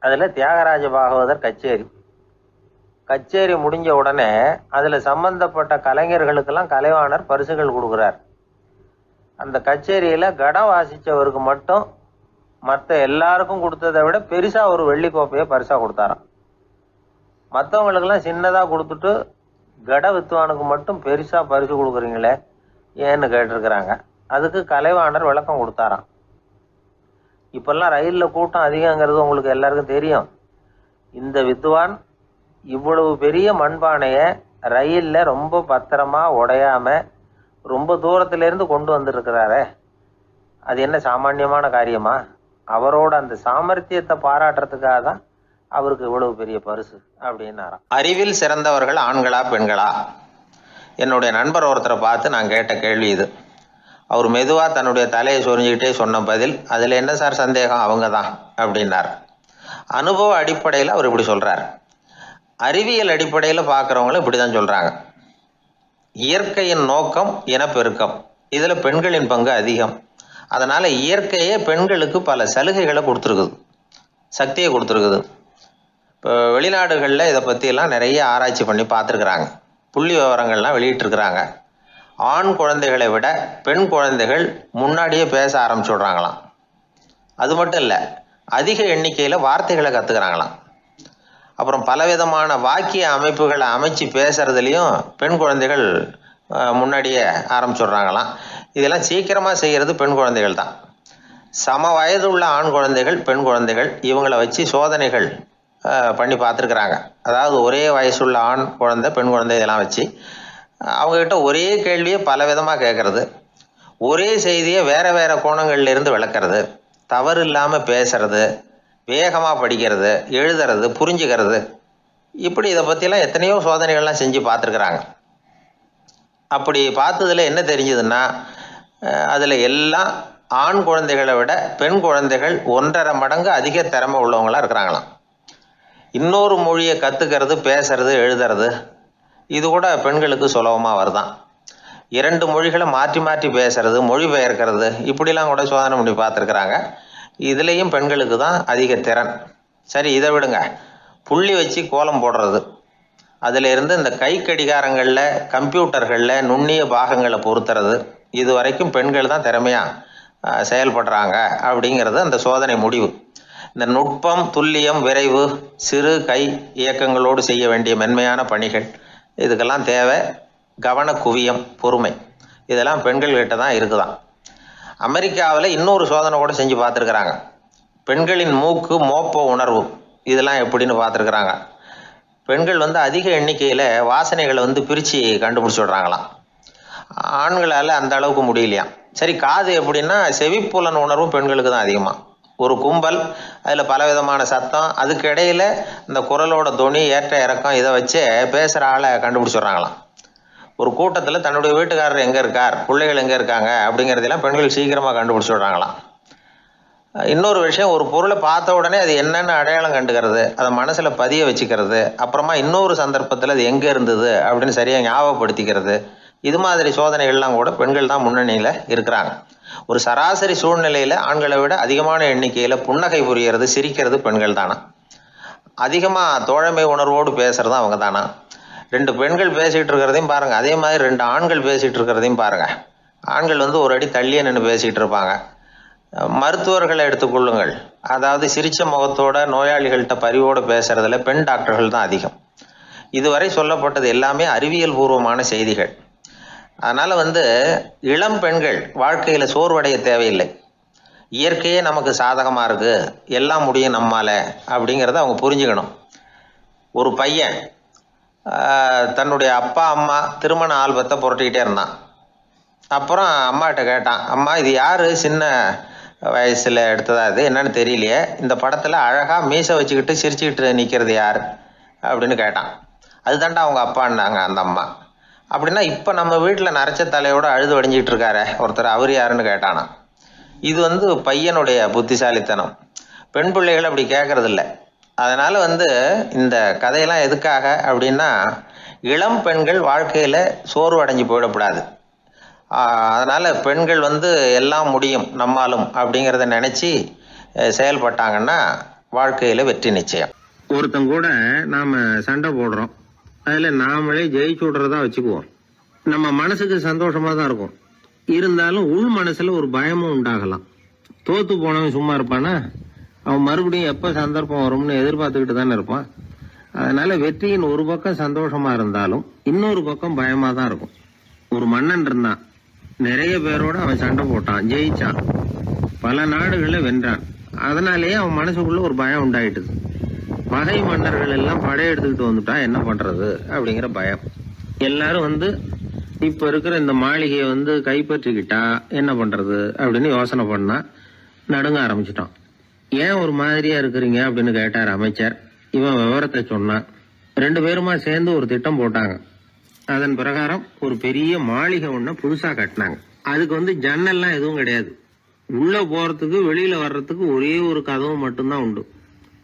அதில் தியாகராஜ பாகவதர் கச்சேரி முடிஞ்ச உடனே அதில் சம்பந்தப்பட்ட கலைஞர்களுக்கெல்லாம் கலைவாணர் பரிசுகள் கொடுக்குறார். அந்த கச்சேரியில் கடம் வாசித்தவருக்கு மட்டும் மற்ற எல்லாருக்கும் கொடுத்ததை விட பெருசா ஒரு வெள்ளி கோப்பையை பரிசா கொடுத்தாராம். மற்றவங்களுக்கெல்லாம் சின்னதா கொடுத்துட்டு கட வித்துவானுக்கு மட்டும் பெருசா பரிசு கொடுக்குறீங்களே ஏன்னு கேட்டிருக்கிறாங்க. அதுக்கு கலைவாணர் விளக்கம் கொடுத்தாராம். இப்பெல்லாம் ரயில்ல கூட்டம் அதிகங்கிறது உங்களுக்கு எல்லாருக்கும் தெரியும். இந்த வித்துவான் இவ்வளவு பெரிய மண்பானைய ரயில்ல ரொம்ப பத்திரமா உடையாம ரொம்ப தூரத்துல இருந்து கொண்டு வந்திருக்கிறாரே, அது என்ன சாமானியமான காரியமா? அவரோட அந்த சாமர்த்தியத்தை பாராட்டுறதுக்காக தான் அவருக்கு இவ்வளவு பெரிய பரிசு அப்படின்னாராம். அறிவில் சிறந்தவர்கள் ஆண்களா பெண்களா? என்னுடைய நண்பர் ஒருத்தரை பார்த்து நான் கேட்ட கேள்வி இது. அவர் மெதுவா தன்னுடைய தலையை சொரிஞ்சுக்கிட்டே சொன்ன பதில், அதுல என்ன சார் சந்தேகம், அவங்க தான் அப்படின்னார். அனுபவ அடிப்படையில் அவர் இப்படி சொல்றார். அறிவியல் அடிப்படையில் பார்க்குறவங்களும் இப்படிதான் சொல்றாங்க. இயற்கையின் நோக்கம் இனப்பெருக்கம், இதுல பெண்களின் பங்கு அதிகம். அதனால இயற்கையே பெண்களுக்கு பல சலுகைகளை கொடுத்துருக்குது, சக்தியை கொடுத்துருக்குது. இப்போ வெளிநாடுகளில் இதை பற்றியெல்லாம் நிறைய ஆராய்ச்சி பண்ணி பார்த்துருக்குறாங்க, புள்ளி விவரங்கள்லாம் வெளியிட்டிருக்கிறாங்க. ஆண் குழந்தைகளை விட பெண் குழந்தைகள் முன்னாடியே பேச ஆரம்பிச்சுடுறாங்களாம். அது மட்டும் இல்லை, அதிக எண்ணிக்கையில் வார்த்தைகளை கற்றுக்கிறாங்களாம். அப்புறம் பலவிதமான வாக்கிய அமைப்புகளை அமைச்சு பேசுறதுலையும் பெண் குழந்தைகள் முன்னாடியே ஆரம்பிச்சுடுறாங்களாம். இதெல்லாம் சீக்கிரமாக செய்கிறது பெண் குழந்தைகள் தான். சம வயது உள்ள ஆண் குழந்தைகள் பெண் குழந்தைகள் இவங்களை வச்சு சோதனைகள் பண்ணி பார்த்துருக்குறாங்க. அதாவது ஒரே வயசுள்ள ஆண் குழந்தை பெண் குழந்தை இதெல்லாம் வச்சு அவங்கக்கிட்ட ஒரே கேள்வியை பல விதமாக கேட்கறது, ஒரே செய்தியை வேற வேற கோணங்கள்லேருந்து விளக்குறது, தவறு இல்லாமல் பேசுறது, வேகமாக படிக்கிறது, எழுதுறது, புரிஞ்சுக்கிறது, இப்படி இதை பற்றிலாம் எத்தனையோ சோதனைகள்லாம் செஞ்சு பார்த்துருக்குறாங்க. அப்படி பார்த்ததுல என்ன தெரிஞ்சதுன்னா, அதில் எல்லாம் ஆண் குழந்தைகளை விட பெண் குழந்தைகள் 1.5 மடங்கு அதிக திறமை உள்ளவங்களாக இருக்கிறாங்களாம். இன்னொரு மொழியை கற்றுக்கிறது, பேசுறது, எழுதுறது, இது கூட பெண்களுக்கு சுலபமாக வருதான். 2 மொழிகளை மாற்றி மாற்றி பேசுறது, மொழிபெயர்க்கிறது, இப்படிலாம் கூட சோதனை பண்ணி பார்த்துருக்குறாங்க. இதுலேயும் பெண்களுக்கு தான் அதிக திறன். சரி, இதை விடுங்க. புள்ளி வச்சு கோலம் போடுறது, அதில் இருந்து இந்த கை கடிகாரங்களில், கம்ப்யூட்டர்களில் நுண்ணிய பாகங்களை பொருத்துறது, இது வரைக்கும் பெண்கள் தான் திறமையாக செயல்படுறாங்க அப்படிங்கிறது அந்த சோதனை முடிவு. இந்த நுட்பம், துல்லியம், விரைவு, சிறு கை இயக்கங்களோடு செய்ய வேண்டிய மென்மையான பணிகள், இதுக்கெல்லாம் தேவை கவன குவியம், பொறுமை, இதெல்லாம் பெண்கள்கிட்ட தான் இருக்குதான். அமெரிக்காவில் இன்னொரு சோதனை கூட செஞ்சு பார்த்துருக்குறாங்க. பெண்களின் மூக்கு மோப்ப உணர்வு, இதெல்லாம் எப்படின்னு பார்த்துருக்குறாங்க. பெண்கள் அதிக எண்ணிக்கையில் வாசனைகளை பிரித்து கண்டுபிடிச்சி விடுறாங்களாம். ஆண்களால் அந்த அளவுக்கு முடியலையாம். சரி, காது எப்படின்னா செவிப்புலன் உணர்வும் பெண்களுக்கு தான் அதிகமாக. ஒரு கும்பல், அதில் பலவிதமான சத்தம், அதுக்கு இடையில் இந்த குரலோட தொனி, ஏற்ற இறக்கம், இதை வச்சே பேசுகிற ஆளை கண்டுபிடிச்சிடுறாங்களாம். ஒரு கூட்டத்தில் தன்னுடைய வீட்டுக்காரர் எங்கே இருக்கார், பிள்ளைகள் எங்கே இருக்காங்க அப்படிங்கிறதெல்லாம் பெண்கள் சீக்கிரமாக கண்டுபிடிச்சி விடுறாங்களாம். இன்னொரு விஷயம், ஒரு பொருளை பார்த்த உடனே அது என்னென்னு அடையாளம் கண்டுக்கிறது, அதை மனசில் பதிய வச்சுக்கிறது, அப்புறமா இன்னொரு சந்தர்ப்பத்தில் அது எங்கே இருந்தது அப்படின்னு சரியாக ஞாபகப்படுத்திக்கிறது, இது மாதிரி சோதனைகள்லாம் கூட பெண்கள் தான் முன்னணியில் இருக்கிறாங்க. ஒரு சராசரி சூழ்நிலையில் ஆண்களை விட அதிகமான எண்ணிக்கையில் புன்னகை புரியறது, சிரிக்கிறது பெண்கள் தானா. அதிகமாக தோழமை உணர்வோடு பேசுறது அவங்க தானா. 2 பெண்கள் பேசிகிட்டு இருக்கிறதையும் பாருங்கள், அதே மாதிரி 2 ஆண்கள் பேசிகிட்டு இருக்கிறதையும் பாருங்கள். ஆண்கள் ஒரு அடி தள்ளியே நின்று பேசிகிட்டு இருப்பாங்க. மருத்துவர்களை எடுத்துக்கொள்ளுங்கள், அதாவது சிரிச்ச முகத்தோட நோயாளிகள்கிட்ட பரிவோடு பேசுறதுல பெண் டாக்டர்கள் தான் அதிகம். இதுவரை சொல்லப்பட்டது எல்லாமே அறிவியல் பூர்வமான செய்திகள். அதனால இளம் பெண்கள் வாழ்க்கையில சோர்வடைய தேவையில்லை. இயற்கையே நமக்கு சாதகமா இருக்கு, எல்லாம் முடியும் நம்மால அப்படிங்கிறத அவங்க புரிஞ்சுக்கணும். ஒரு பையன் தன்னுடைய அப்பா அம்மா திருமண ஆல்பத்தை புரட்டிக்கிட்டே இருந்தான். அப்புறம் அம்மாகிட்ட கேட்டான், அம்மா இது யாரு சின்ன வயசுல எடுத்ததா, இது என்னன்னு தெரியலையே, இந்த படத்துல அழகா மீசை வச்சுக்கிட்டு சிரிச்சுக்கிட்டு நிற்கிறது யார் அப்படின்னு கேட்டான். அதுதான்டா அவங்க அப்பான்னாங்க அந்த அம்மா. அப்படின்னா இப்போ நம்ம வீட்டில் நரைச்ச தலையோட அழுது வடிஞ்சிக்கிட்டு இருக்காரு ஒருத்தர், அவர் யாருன்னு கேட்டானா. இது பையனுடைய புத்திசாலித்தனம். பெண் பிள்ளைகள் அப்படி கேட்கறது இல்லை. அதனால இந்த கதையெல்லாம் எதுக்காக அப்படின்னா, இளம் பெண்கள் வாழ்க்கையில சோர்வு அடைஞ்சு போயிடக்கூடாது. அதனால பெண்கள் எல்லாம் முடியும் நம்மாலும் அப்படிங்கிறத நினைச்சு செயல்பட்டாங்கன்னா வாழ்க்கையில வெற்றி நிச்சயம். ஒருத்தங்க கூட நாம சண்டை போடுறோம், அதுல நாமளே ஜெயிச்சு விடுறதா வச்சுக்குவோம். நம்ம மனசுக்கு சந்தோஷமா தான் இருக்கும். இருந்தாலும் உள் மனசுல ஒரு பயமும் உண்டாகலாம். தோத்து போனவன் சும்மா இருப்பானா? அவன் மறுபடியும் எப்ப சந்தர்ப்பம் வரும்னு எதிர்பார்த்துக்கிட்டு தானே இருப்பான். அதனால வெற்றியின் ஒரு பக்கம் சந்தோஷமா இருந்தாலும் இன்னொரு பக்கம் பயமா தான் இருக்கும். ஒரு மன்னன் இருந்தான். நிறைய பேரோட அவன் சண்டை போட்டான், ஜெயிச்சான், பல நாடுகளை வென்றான். அதனாலேயே அவன் மனசுக்குள்ள ஒரு பயம் உண்டாயிட்டுது. பகை மன்னர்கள் எல்லாம் படையெடுத்துக்கிட்டு வந்துட்டா என்ன பண்றது அப்படிங்கிற பயம். எல்லாரும் இப்ப இருக்கிற இந்த மாளிகையை கைப்பற்றிக்கிட்டா என்ன பண்றது அப்படின்னு யோசனை பண்ணா நடுங்க ஆரம்பிச்சிட்டான். ஏன் ஒரு மாதிரியா இருக்கிறீங்க அப்படின்னு கேட்டார் அமைச்சர். இவன் விவரத்தை சொன்னான். 2 பேருமா சேர்ந்து ஒரு திட்டம் போட்டாங்க. அதன் பிரகாரம் ஒரு பெரிய மாளிகை ஒண்ணு புதுசா கட்டினாங்க. அதுக்கு ஜன்னல்லாம் எதுவும் கிடையாது. உள்ள போறதுக்கு வெளியில வர்றதுக்கு ஒரே ஒரு கதவு மட்டும்தான் உண்டு.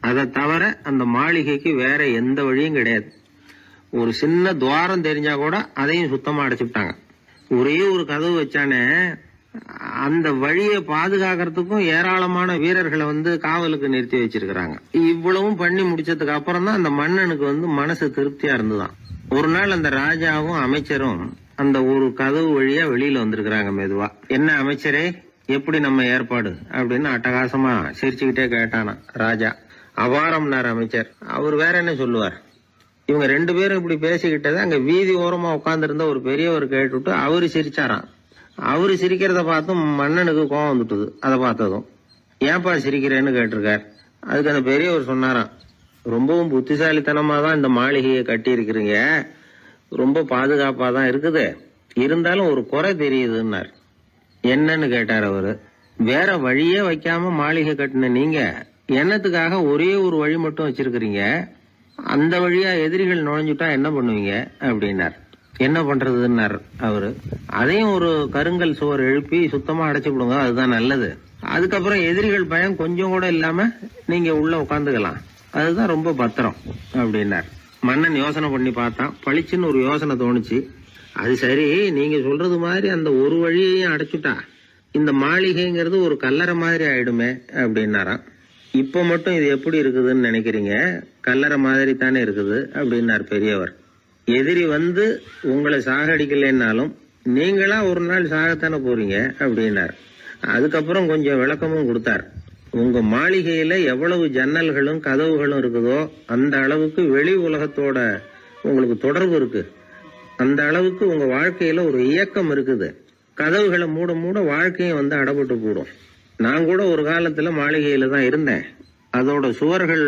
அதை தவிர அந்த மாளிகைக்கு வேற எந்த வழியும் கிடையாது. ஒரு சின்ன துவாரம் தெரிஞ்சா கூட அதையும் சுத்தமா அடைச்சுட்டாங்க. ஒரே ஒரு கதவு வச்சானே, அந்த வழியை பாதுகாக்கிறதுக்கும் ஏராளமான வீரர்களை காவலுக்கு நிறுத்தி வச்சிருக்கிறாங்க. இவ்வளவும் பண்ணி முடிச்சதுக்கு அப்புறம் தான் அந்த மன்னனுக்கு மனசு திருப்தியா இருந்துதான். ஒரு நாள் அந்த ராஜாவும் அமைச்சரும் அந்த ஒரு கதவு வழியா வெளியில வந்திருக்கிறாங்க மெதுவா. என்ன அமைச்சரே, எப்படி நம்ம ஏற்பாடு அப்படின்னு அட்டகாசமா சிரிச்சுக்கிட்டே கேட்டானா ராஜா. அபாரம்னார் அமைச்சர். அவர் வேற என்ன சொல்லுவார்? இவங்க 2 பேரும் இப்படி பேசிக்கிட்டதை அங்க வீதி ஓரமா உட்கார்ந்து இருந்த ஒரு பெரியவர் கேட்டுட்டு அவரு சிரிச்சாராம். அவரு சிரிக்கிறத பார்த்தும் மன்னனுக்கு கோவம் வந்துட்டுது. அதை பார்த்ததும் ஏன்பா சிரிக்கிறேன்னு கேட்டிருக்கார். அதுக்கு அந்த பெரியவர் சொன்னாராம், ரொம்பவும் புத்திசாலித்தனமா தான் இந்த மாளிகையை கட்டி இருக்கிறீங்க, ரொம்ப பாதுகாப்பா தான் இருக்குது, இருந்தாலும் ஒரு குறை தெரியுதுன்னார். என்னன்னு கேட்டார் அவரு. வேற வழியே வைக்காம மாளிகை கட்டின நீங்க என்னத்துக்காக ஒரே ஒரு வழி மட்டும் வச்சிருக்கிறீங்க? அந்த வழியா எதிரிகள் நுழைஞ்சுட்டா என்ன பண்ணுவீங்க அப்படின்னார். என்ன பண்றதுன்னார் அவரு. அதையும் ஒரு கருங்கல் சுவர் எழுப்பி சுத்தமா அடைச்சு விடுங்க, அதுதான் நல்லது. அதுக்கப்புறம் எதிரிகள் பயம் கொஞ்சம் கூட இல்லாம நீங்க உள்ள உட்காந்துக்கலாம், அதுதான் ரொம்ப பத்திரம் அப்படின்னார். மன்னன் யோசனை பண்ணி பார்த்தான். பளிச்சுன்னு ஒரு யோசனை தோணுச்சு. அது சரி, நீங்க சொல்றது மாதிரி அந்த ஒரு வழியையும் அடைச்சுட்டா இந்த மாளிகைங்கிறது ஒரு கல்லறை மாதிரி ஆயிடுமே அப்படின்னாராம். இப்ப மட்டும் இது எப்படி இருக்குதுன்னு நினைக்கிறீங்க? கல்லறை மாதிரி தானே இருக்குது அப்படின்னார் பெரியவர். எதிரி உங்களை சாகடிக்கலைன்னாலும் நீங்களா ஒரு நாள் சாகத்தானே போறீங்க அப்படின்னார். அதுக்கப்புறம் கொஞ்சம் விளக்கமும் கொடுத்தார். உங்க மாளிகையில எவ்வளவு ஜன்னல்களும் கதவுகளும் இருக்குதோ அந்த அளவுக்கு வெளி உலகத்தோட உங்களுக்கு தொடர்பு இருக்கு. அந்த அளவுக்கு உங்க வாழ்க்கையில ஒரு இயக்கம் இருக்குது. கதவுகளை மூட மூட வாழ்க்கையும் அடப்பட்டு போடும். நான் கூட ஒரு காலத்துல மாளிகையில தான் இருந்தேன். அதோட சுவர்கள்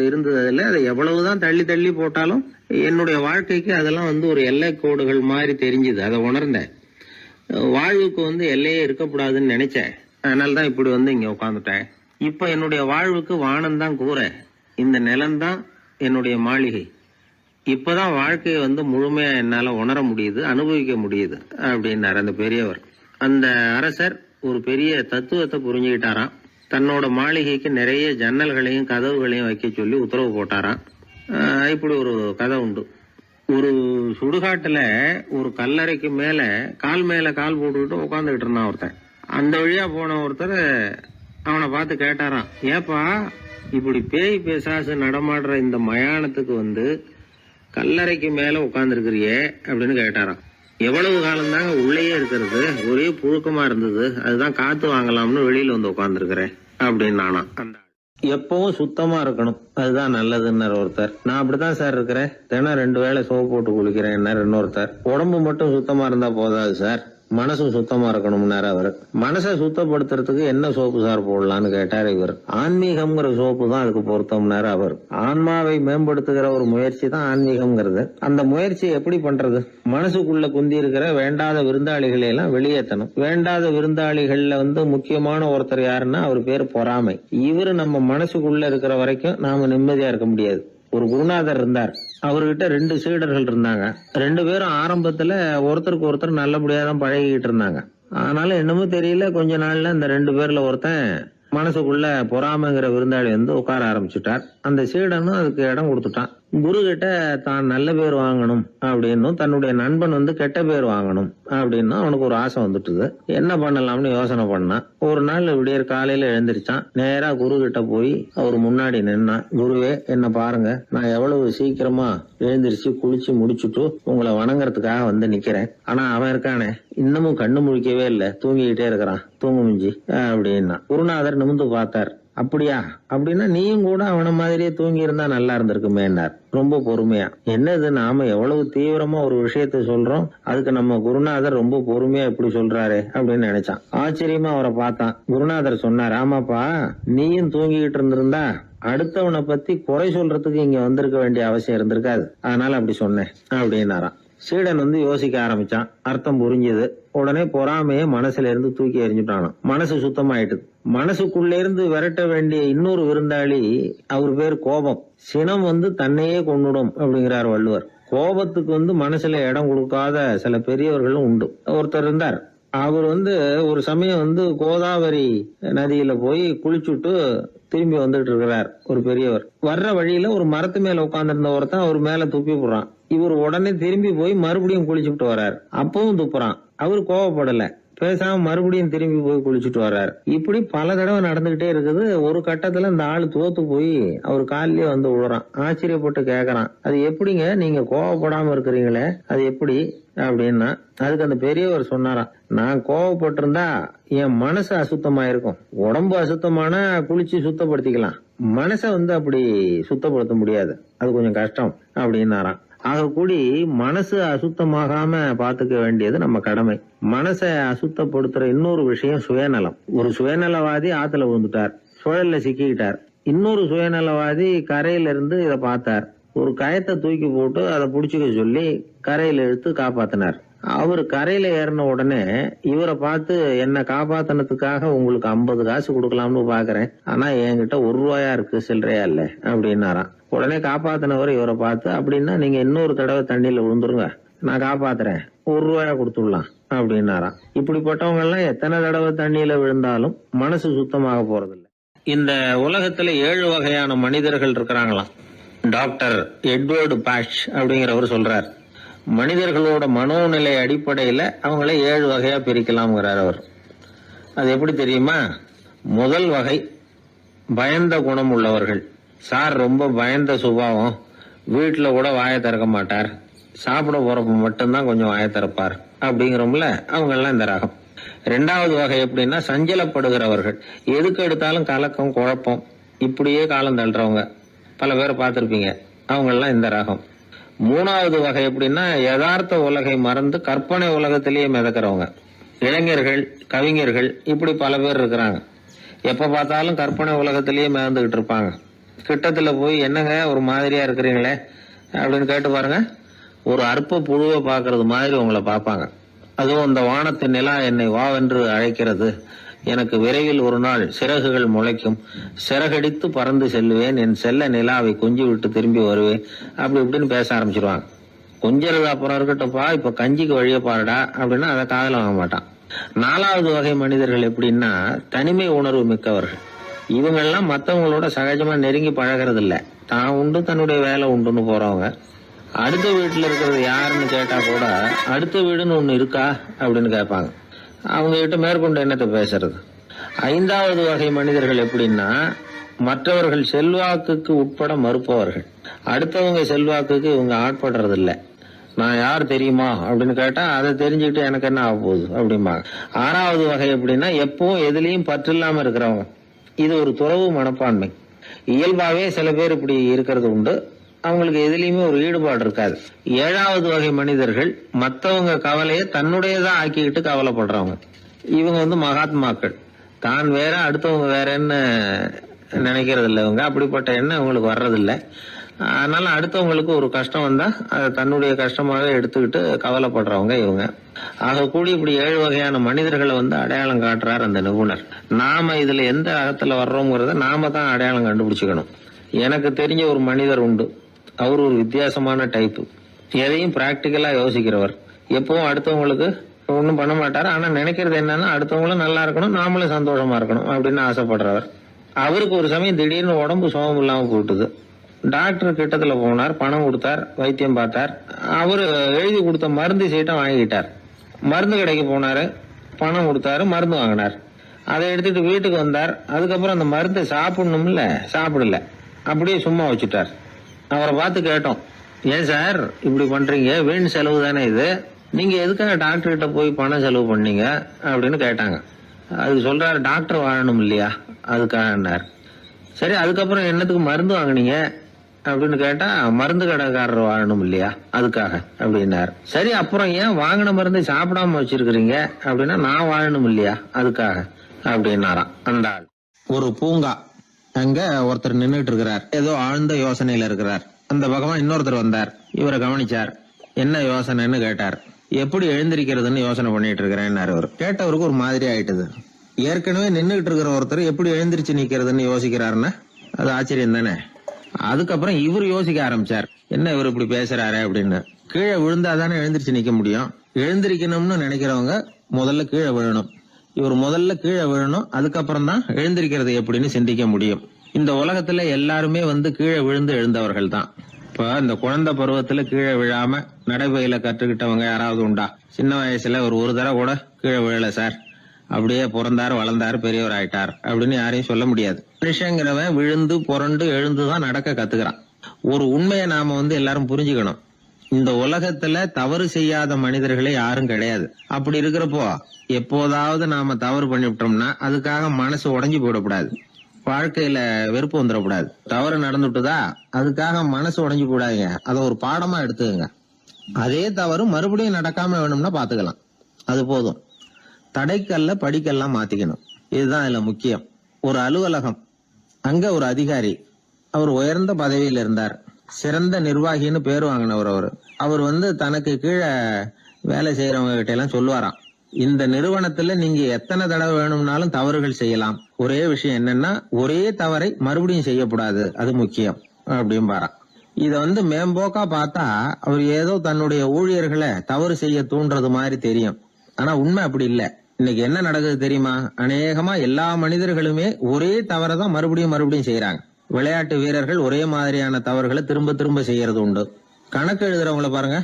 இருந்ததுல அதை எவ்வளவுதான் தள்ளி தள்ளி போட்டாலும் என்னுடைய வாழ்க்கைக்கு அதெல்லாம் ஒரு எல்லை கோடுகள் மாதிரி தெரிஞ்சுது. அதை உணர்ந்தேன். வாழ்வுக்கு எல்லையே இருக்கக்கூடாதுன்னு நினைச்சேன். அதனாலதான் இப்படி இங்க உட்காந்துட்டேன். இப்ப என்னுடைய வாழ்வுக்கு வானம்தான் கூரை, இந்த நிலம்தான் என்னுடைய மாளிகை. இப்பதான் வாழ்க்கையை முழுமையா என்னால உணர முடியுது, அனுபவிக்க முடியுது அப்படின்னாரு அந்த பெரியவர். அந்த அரசர் ஒரு பெரிய தத்துவத்தை புரிஞ்சுக்கிட்டாராம். தன்னோட மாளிகைக்கு நிறைய ஜன்னல்களையும் கதவுகளையும் வைக்க சொல்லி உத்தரவு போட்டாராம். இப்படி ஒரு கதை உண்டு. ஒரு சுடுகாட்டுல ஒரு கல்லறைக்கு மேல கால் போட்டுக்கிட்டு உட்காந்துக்கிட்டு இருந்தான் ஒருத்தன். அந்த வழியா போன ஒருத்தர் அவனை பார்த்து கேட்டாராம், ஏப்பா இப்படி பேய் பேசாசு நடமாடுற இந்த மயானத்துக்கு கல்லறைக்கு மேல உட்கார்ந்து இருக்கிறியே அப்படின்னு கேட்டாராம். எவ்வளவு காலம் தாங்க உள்ளேயே இருக்கிறது, ஒரே புழுக்கமா இருந்தது, அதுதான் காத்து வாங்கலாம்னு வெளியில உட்கார்ந்து இருக்கிறேன் அப்படின்னு நானா. அந்த எப்பவும் சுத்தமா இருக்கணும், அதுதான் நல்லதுன்னாரு ஒருத்தர். நான் அப்படித்தான் சார் இருக்கிறேன், தினம் 2 வேளை சோப்பு போட்டு குளிக்கிறேன் இன்னொருத்தர். உடம்பு மட்டும் சுத்தமா இருந்தா போதாது சார், மனசும் சுத்தமா இருக்கணும்னாரு அவரு. மனசை சுத்தப்படுத்துறதுக்கு என்ன சோப்பு சார் போடலான்னு கேட்டாரு இவர். ஆன்மீகம்ங்கிற சோப்பு தான் அதுக்கு பொருத்தம்னாரு அவர். ஆன்மாவை மேம்படுத்துகிற ஒரு முயற்சி தான் ஆன்மீகம்ங்கிறது. அந்த முயற்சியை எப்படி பண்றது? மனசுக்குள்ள குந்தி இருக்கிற வேண்டாத விருந்தாளிகளை எல்லாம் வெளியேற்றணும். வேண்டாத விருந்தாளிகள்ல முக்கியமான ஒருத்தர் யாருன்னா அவர் பேரு பொறாமை. இவரு நம்ம மனசுக்குள்ள இருக்கிற வரைக்கும் நாம நிம்மதியா இருக்க முடியாது. ஒரு குருநாதர் இருந்தார். அவர்கிட்ட 2 சீடர்கள் இருந்தாங்க. 2 பேரும் ஆரம்பத்துல ஒருத்தருக்கு ஒருத்தர் நல்லபடியா தான் பழகிட்டு இருந்தாங்க. ஆனாலும் என்னமோ தெரியல, கொஞ்ச நாள்ல இந்த 2 பேர்ல ஒருத்தன் மனசுக்குள்ள பொறாமைங்கிற விருந்தாளி உட்கார ஆரம்பிச்சுட்டார். அந்த சீடனும் அதுக்கு இடம் கொடுத்துட்டான். குரு கிட்ட தான் நல்ல பேர் வாங்கணும் அப்படின்னும் தன்னுடைய நண்பன் கெட்ட பேர் வாங்கணும் அப்படின்னு அவனுக்கு ஒரு ஆசை வந்துட்டுது. என்ன பண்ணலாம்னு யோசனை பண்ணான். ஒரு நாள் விடியற் காலையில எழுந்திருச்சான். நேரா குரு கிட்ட போய் அவர் முன்னாடி நின்னான். குருவே, என்ன பாருங்க, நான் எவ்வளவு சீக்கிரமா எழுந்திருச்சு குளிச்சு முடிச்சுட்டு உங்களை வணங்குறதுக்காக நிக்கிறேன். ஆனா அவன் இருக்கானே, இன்னமும் கண்ணு முழிக்கவே இல்லை, தூங்கிக்கிட்டே இருக்கிறான், தூங்கு மிஞ்சி அப்படின்னா. குருநாதர் நிமிந்து பார்த்தார். அப்படியா? அப்படின்னா நீயும் கூட அவன மாதிரியே தூங்கி இருந்தா நல்லா இருந்திருக்குமேன்னார் ரொம்ப பொறுமையா. என்னது, நாம எவ்வளவு தீவிரமா ஒரு விஷயத்த சொல்றோம், அதுக்கு நம்ம குருநாதர் ரொம்ப பொறுமையா இப்படி சொல்றாரு அப்படின்னு நினைச்சான். ஆச்சரியமா அவரை பார்த்தான். குருநாதர் சொன்னார், ஆமாப்பா, நீயும் தூங்கிக்கிட்டு இருந்திருந்தா அடுத்தவனை பத்தி குறை சொல்றதுக்கு இங்க வந்திருக்க வேண்டிய அவசியம் இருந்திருக்காது, அதனால அப்படி சொன்னேன் அப்படின்னாராம். சீடன் யோசிக்க ஆரம்பிச்சான். அர்த்தம் புரிஞ்சது. உடனே பொறாமைய மனசுல இருந்து தூக்கி எறிஞ்சுட்டானாம். மனசு சுத்தமாயிட்டுது. மனசுக்குள்ள இருந்து விரட்ட வேண்டிய இன்னொரு விருந்தாளி, அவர் பேர் கோபம். சினம் தன்னையே கொன்னுடும் அப்படிங்கிறார் வள்ளுவர். கோபத்துக்கு மனசுல இடம் கொடுக்காத சில பெரியவர்களும் உண்டு. ஒருத்தர் இருந்தார். அவர் ஒரு சமயம் கோதாவரி நதியில போய் குளிச்சுட்டு திரும்பி வந்துட்டு இருக்கிறார். ஒரு பெரியவர் வர்ற வழியில ஒரு மரத்து மேல உட்கார்ந்திருந்த ஒருத்தன் அவர் மேல துப்பி போடுறான். இவர் உடனே திரும்பி போய் மறுபடியும் குளிச்சுட்டு வர்றார். அப்பவும் துப்புறான். அவர் கோவப்படல, பேசாம மறுபடியும் திரும்பி போய் குளிச்சுட்டு வர்றாரு. இப்படி பல தடவை நடந்துகிட்டே இருக்குது. ஒரு கட்டத்துல இந்த ஆளு தோத்து போய் அவர் காலிலே விழுறான். ஆச்சரியப்பட்டு கேக்குறான், அது எப்படிங்க நீங்க கோவப்படாம இருக்கிறீங்களே, அது எப்படி அப்படின்னா. அதுக்கு அந்த பெரியவர் சொன்னாராம், நான் கோவப்பட்டிருந்தா என் மனசு அசுத்தமா இருக்கும். உடம்பு அசுத்தமான குளிச்சு சுத்தப்படுத்திக்கலாம், மனசை அப்படி சுத்தப்படுத்த முடியாது, அது கொஞ்சம் கஷ்டம் அப்படின்னாராம். ஆக கூடி மனசு அசுத்தமாகாம பாத்துக்க வேண்டியது நம்ம கடமை. மனசை அசுத்தப்படுத்துற இன்னொரு விஷயம் சுயநலம். ஒரு சுயநலவாதி ஆத்துல விழுந்துட்டார், சுழல்ல சிக்கிக்கிட்டார். இன்னொரு சுயநலவாதி கரையில இருந்து இதை பார்த்தார். ஒரு கயத்தை தூக்கி போட்டு அதை புடிச்சுக்க சொல்லி கரையில இழுத்து காப்பாத்தினார். அவர் கரையில ஏறின உடனே இவரை பார்த்து, என்ன காப்பாத்தினதுக்காக உங்களுக்கு 50 காசு கொடுக்கலாம்னு பாக்குறேன், ஆனா என்கிட்ட 1 ரூபாயா இருக்கு, சில்லறையா இல்ல அப்படின்னாராம். உடனே காப்பாத்தினவர் இவரை பார்த்து, அப்படின்னா நீங்க இன்னொரு தடவை தண்ணியில விழுந்துருங்க, நான் காப்பாத்துறேன், 1 ரூபாயா கொடுத்துடலாம் அப்படின்னாராம். இப்படிப்பட்டவங்க எல்லாம் எத்தனை தடவை தண்ணியில விழுந்தாலும் மனசு சுத்தமாக போறதில்லை. இந்த உலகத்துல 7 வகையான மனிதர்கள் இருக்கிறாங்களாம். டாக்டர் எட்வர்டு பாஷ் அப்படிங்கிறவர் சொல்றார், மனிதர்களோட மனோநிலை அடிப்படையில அவங்கள 7 வகையா பிரிக்கலாம்ங்கிறார் அவர். அது எப்படி தெரியுமா? முதல் வகை பயந்த குணம் உள்ளவர்கள். சார் ரொம்ப பயந்த சுபாவம், வீட்டுல கூட வாயை திறக்க மாட்டார், சாப்பிட போறப்ப மட்டும்தான் கொஞ்சம் வாயை திறப்பார் அப்படிங்கிறோம்ல, அவங்க எல்லாம் இந்த ரகம். 2வது வகை எப்படின்னா சஞ்சலப்படுகிறவர்கள். எதுக்கு எடுத்தாலும் கலக்கம் குழப்பம், இப்படியே காலம் தள்ளுறவங்க பல பேரை பார்த்திருப்பீங்க, அவங்க எல்லாம் இந்த ரகம். 3வது வகை எப்படின்னா யதார்த்த உலகை மறந்து கற்பனை உலகத்திலேயே மிதக்கிறவங்க. இளைஞர்கள், கவிஞர்கள், இப்படி பல பேர் இருக்கிறாங்க. எப்ப பார்த்தாலும் கற்பனை உலகத்திலேயே மிதந்துகிட்டு இருப்பாங்க. கிட்டத்துல போய் என்னங்க ஒரு மாதிரியா இருக்கிறீங்களே அப்படின்னு கேட்டு பாருங்க, ஒரு அற்ப புழுவை பாக்குறது மாதிரி உங்களை பார்ப்பாங்க. அதுவும் இந்த வானத்து நிலா என்னை வாவென்று அழைக்கிறது, எனக்கு விரைவில் ஒரு நாள் சிறகுகள் முளைக்கும், சிறகடித்து பறந்து செல்லுவேன், என் செல்ல நிலாவை கொஞ்சி விட்டு திரும்பி வருவேன், அப்படி இப்படின்னு பேச ஆரம்பிச்சிருவாங்க. கொஞ்சம் அப்புறம் இருக்கட்டும்ப்பா, இப்ப கஞ்சிக்கு வழிய பாருடா அப்படின்னா அதை காதல வாங்க மாட்டான். 4வது வகை மனிதர்கள் எப்படின்னா தனிமை உணர்வு மிக்கவர்கள். இவங்கெல்லாம் மற்றவங்களோட சகஜமா நெருங்கி பழகிறது இல்ல, தான் உண்டு தன்னுடைய வேலை உண்டுன்னு போறவங்க. அடுத்த வீட்டுல இருக்கிறது யாருன்னு கேட்டா கூட அடுத்த வீடுன்னு ஒண்ணு இருக்கா அப்படின்னு கேட்பாங்க. அவங்க கிட்ட மேற்கொண்டு என்னத்தை பேசுறது. 5வது வகை மனிதர்கள் எப்படின்னா மற்றவர்கள் செல்வாக்குக்கு உட்பட மறுப்பவர்கள். அடுத்தவங்க செல்வாக்குக்கு இவங்க ஆட்படுறது இல்ல. நான் யார் தெரியுமா அப்படின்னு கேட்டா அதை தெரிஞ்சுக்கிட்டு எனக்கு என்ன ஆக போகுது அப்படிம்பாங்க. 6வது வகை எப்படின்னா எப்பவும் எதுலயும் பற்றில்லாம இருக்கிறவங்க. இது ஒரு துறவு மனப்பான்மை. இயல்பாவே சில பேர் இப்படி இருக்கிறது உண்டு, அவங்களுக்கு எதுலயுமே ஒரு ஈடுபாடு இருக்காது. 7வது வகை மனிதர்கள் மற்றவங்க கவலையை தன்னுடையதான் ஆக்கிக்கிட்டு கவலைப்படுறவங்க. இவங்க மகாத்மாக்கள். தான் வேற அடுத்தவங்க வேறன்னு நினைக்கிறது இல்லை இவங்க. அப்படிப்பட்ட எண்ணம் இவங்களுக்கு வர்றதில்லை. அதனால அடுத்தவங்களுக்கு ஒரு கஷ்டம் வந்தா அதை தன்னுடைய கஷ்டமாக எடுத்துக்கிட்டு கவலைப்படுறவங்க இவங்க. ஆக கூடி இப்படி 7 வகையான மனிதர்களை அடையாளம் காட்டுறார் அந்த நிபுணர். நாம இதுல எந்த அகத்துல வர்றோங்கிறத நாம தான் அடையாளம் கண்டுபிடிச்சுக்கணும். எனக்கு தெரிஞ்ச ஒரு மனிதர் உண்டு. அவர் ஒரு வித்தியாசமான டைப்பு. எதையும் பிராக்டிக்கலா யோசிக்கிறவர். எப்பவும் அடுத்தவங்களுக்கு ஒன்றும் பண்ண மாட்டாரு. ஆனா நினைக்கிறது என்னன்னா அடுத்தவங்களும் நல்லா இருக்கணும், நாமளும் சந்தோஷமா இருக்கணும் அப்படின்னு ஆசைப்படுறவர். அவருக்கு ஒரு சமயம் திடீர்னு உடம்பு சுகம் இல்லாம போயிட்டுது. டாக்டர் கிட்டத்துல போனார், பணம் கொடுத்தார், வைத்தியம் பார்த்தார். அவரு எழுதி கொடுத்த மருந்து சீட்டை வாங்கிட்டார். மருந்து கடைக்கு போனாரு, பணம் கொடுத்தாரு, மருந்து வாங்கினார். அதை எடுத்துட்டு வீட்டுக்கு வந்தார். அதுக்கப்புறம் அந்த மருந்தை சாப்பிடணும்ல, சாப்பிடல, அப்படியே சும்மா வச்சுட்டார். அவரை பார்த்து கேட்டோம், ஏன் சார் இப்படி பண்றீங்க, வீண் செலவு தானே இது, நீங்க எதுக்காக டாக்டர் கிட்ட போய் பணம் செலவு பண்ணீங்க அப்படின்னு கேட்டாங்க. அது சொல்றாரு, டாக்டர் வாழணும் இல்லையா அதுக்காக. சரி, அதுக்கப்புறம் என்னத்துக்கு மருந்து வாங்கினீங்க அப்படின்னு கேட்டா, மருந்து கடைக்காரர் வாழணும் இல்லையா அதுக்காக அப்படின்னாரு. சரி, அப்புறம் ஏன் வாங்கின மருந்தை சாப்பிடாம வச்சிருக்கிறீங்க அப்படின்னா, நான் வாழணும் இல்லையா அதுக்காக அப்படின்னாராம் அந்த ஆள். ஒரு பூங்கா, அங்க ஒருத்தர் நின்றுட்டு இருக்கிறார், ஏதோ ஆழ்ந்த யோசனையில இருக்கிறார். அந்த பக்கமா இன்னொருத்தர் வந்தார், இவரை கவனிச்சார். என்ன யோசனைன்னு கேட்டார். எப்படி எழுந்திருக்கிறதுன்னு யோசனை பண்ணிட்டு இருக்கிறேன்னாரு. அவர் கேட்டவருக்கு ஒரு மாதிரி ஆயிட்டுது. ஏற்கனவே நின்றுகிட்டு இருக்கிற ஒருத்தர் எப்படி எழுந்திருச்சு நிக்கிறதுன்னு யோசிக்கிறாருன்னா அது ஆச்சரியம் தானே. அதுக்கப்புறம் இவர் யோசிக்க ஆரம்பிச்சார், என்ன இவர் இப்படி பேசுறாரு அப்படின்னு. கீழே விழுந்தாதானே எழுந்திருச்சு நிக்க முடியும். எழுந்திருக்கணும்னு நினைக்கிறவங்க முதல்ல கீழே விழணும். இவர் முதல்ல கீழே விழணும், அதுக்கப்புறம் தான் எழுந்திருக்கிறது எப்படின்னு சிந்திக்க முடியும். இந்த உலகத்துல எல்லாருமே கீழே விழுந்து எழுந்தவர்கள் தான். இப்ப இந்த குழந்தை பருவத்துல கீழே விழாம நடைபயில கற்றுக்கிட்டவங்க யாராவது உண்டா? சின்ன வயசுல ஒரு தடவை கூட கீழே விழல சார், அப்படியே பிறந்தாரு, வளர்ந்தாரு, பெரியவர் ஆயிட்டார் அப்படின்னு யாரையும் சொல்ல முடியாது. மனுஷங்கிறவன் விழுந்து புரண்டு எழுந்துதான் நடக்க கத்துக்கிறான். ஒரு உண்மையை நாம எல்லாரும் புரிஞ்சுக்கணும். இந்த உலகத்துல தவறு செய்யாத மனிதர்களே யாரும் கிடையாது. அப்படி இருக்கிறப்போ எப்போதாவது நாம தவறு பண்ணிவிட்டோம்னா அதுக்காக மனசு உடைஞ்சு போயிடக்கூடாது, வாழ்க்கையில வெறுப்பு வந்துடக்கூடாது. தவறு நடந்துட்டுதா அதுக்காக மனசு உடைஞ்சு போடாதீங்க, அதை ஒரு பாடமா எடுத்துக்கங்க. அதே தவறு மறுபடியும் நடக்காம வேணும்னா பாத்துக்கலாம், அது போதும். தடைக்கல்ல படிக்கெல்லாம் மாத்திக்கணும், இதுதான் இதுல முக்கியம். ஒரு அலுவலகம், அங்க ஒரு அதிகாரி, அவர் உயர்ந்த பதவியில் இருந்தார், சிறந்த நிர்வாகின்னு பேர் வாங்கினவர். அவர் தனக்கு கீழே வேலை செய்யறவங்க கிட்ட எல்லாம் சொல்லுவாராம், இந்த நிறுவனத்துல நீங்க எத்தனை தடவை வேணும்னாலும் தவறுகள் செய்யலாம், ஒரே விஷயம் என்னன்னா ஒரே தவறை மறுபடியும் செய்யக்கூடாது, அது முக்கியம் அப்படின்பாராம். இத மேம்போக்கா பார்த்தா அவர் ஏதோ தன்னுடைய ஊழியர்களை தவறு செய்ய தூண்டுறது மாதிரி தெரியும். ஆனா உண்மை அப்படி இல்ல. இன்னைக்கு என்ன நடக்குது தெரியுமா? அநேகமா எல்லா மனிதர்களுமே ஒரே தவறை தான் மறுபடியும் செய்யறாங்க. விளையாட்டு வீரர்கள் ஒரே மாதிரியான தவறுகளை திரும்ப திரும்ப செய்யறது உண்டு. கணக்கு எழுதுறவங்கள பாருங்க,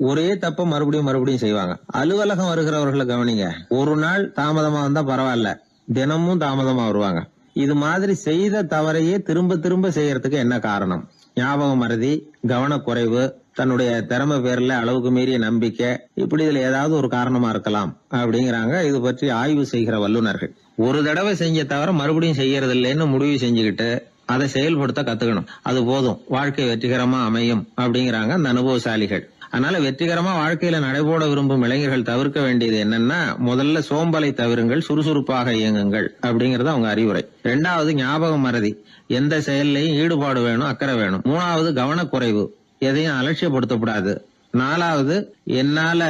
ஒரே தப்ப மறுபடியும் செய்வாங்க. அலுவலகம் வருகிறவர்களை கவனிங்க, ஒரு நாள் தாமதமா வந்தா பரவாயில்ல, தினமும் தாமதமா வருவாங்க. இது மாதிரி செய்த தவறையே திரும்ப திரும்ப செய்யறதுக்கு என்ன காரணம்? ஞாபக மறதி, கவனக்குறைவு, தன்னுடைய திறமை பேர்ல அளவுக்கு மீறிய நம்பிக்கை, இப்படி இதுல ஏதாவது ஒரு காரணமா இருக்கலாம் அப்படிங்கிறாங்க இது பற்றி ஆய்வு செய்கிற வல்லுநர்கள். ஒரு தடவை செஞ்ச தவிர மறுபடியும் செய்யறது இல்லைன்னு முடிவு செஞ்சுக்கிட்டு அதை செயல்படுத்த கத்துக்கணும், அது போதும், வாழ்க்கை வெற்றிகரமா அமையும் அப்படிங்கிறாங்க அந்த அனுபவசாலிகள். அதனால வெற்றிகரமா வாழ்க்கையில நடைபோட விரும்பும் இளைஞர்கள் தவிர்க்க வேண்டியது என்னன்னா, முதல்ல சோம்பலை தவிருங்கள், சுறுசுறுப்பாக இயங்குங்கள் அப்படிங்கறது அவங்க அறிவுரை. 2வது ஞாபக மறதி, எந்த செயல்லையும் ஈடுபாடு வேணும், அக்கறை வேணும். 3வது கவனக்குறைவு, எதையும் அலட்சியப்படுத்தக்கூடாது. 4வது என்னால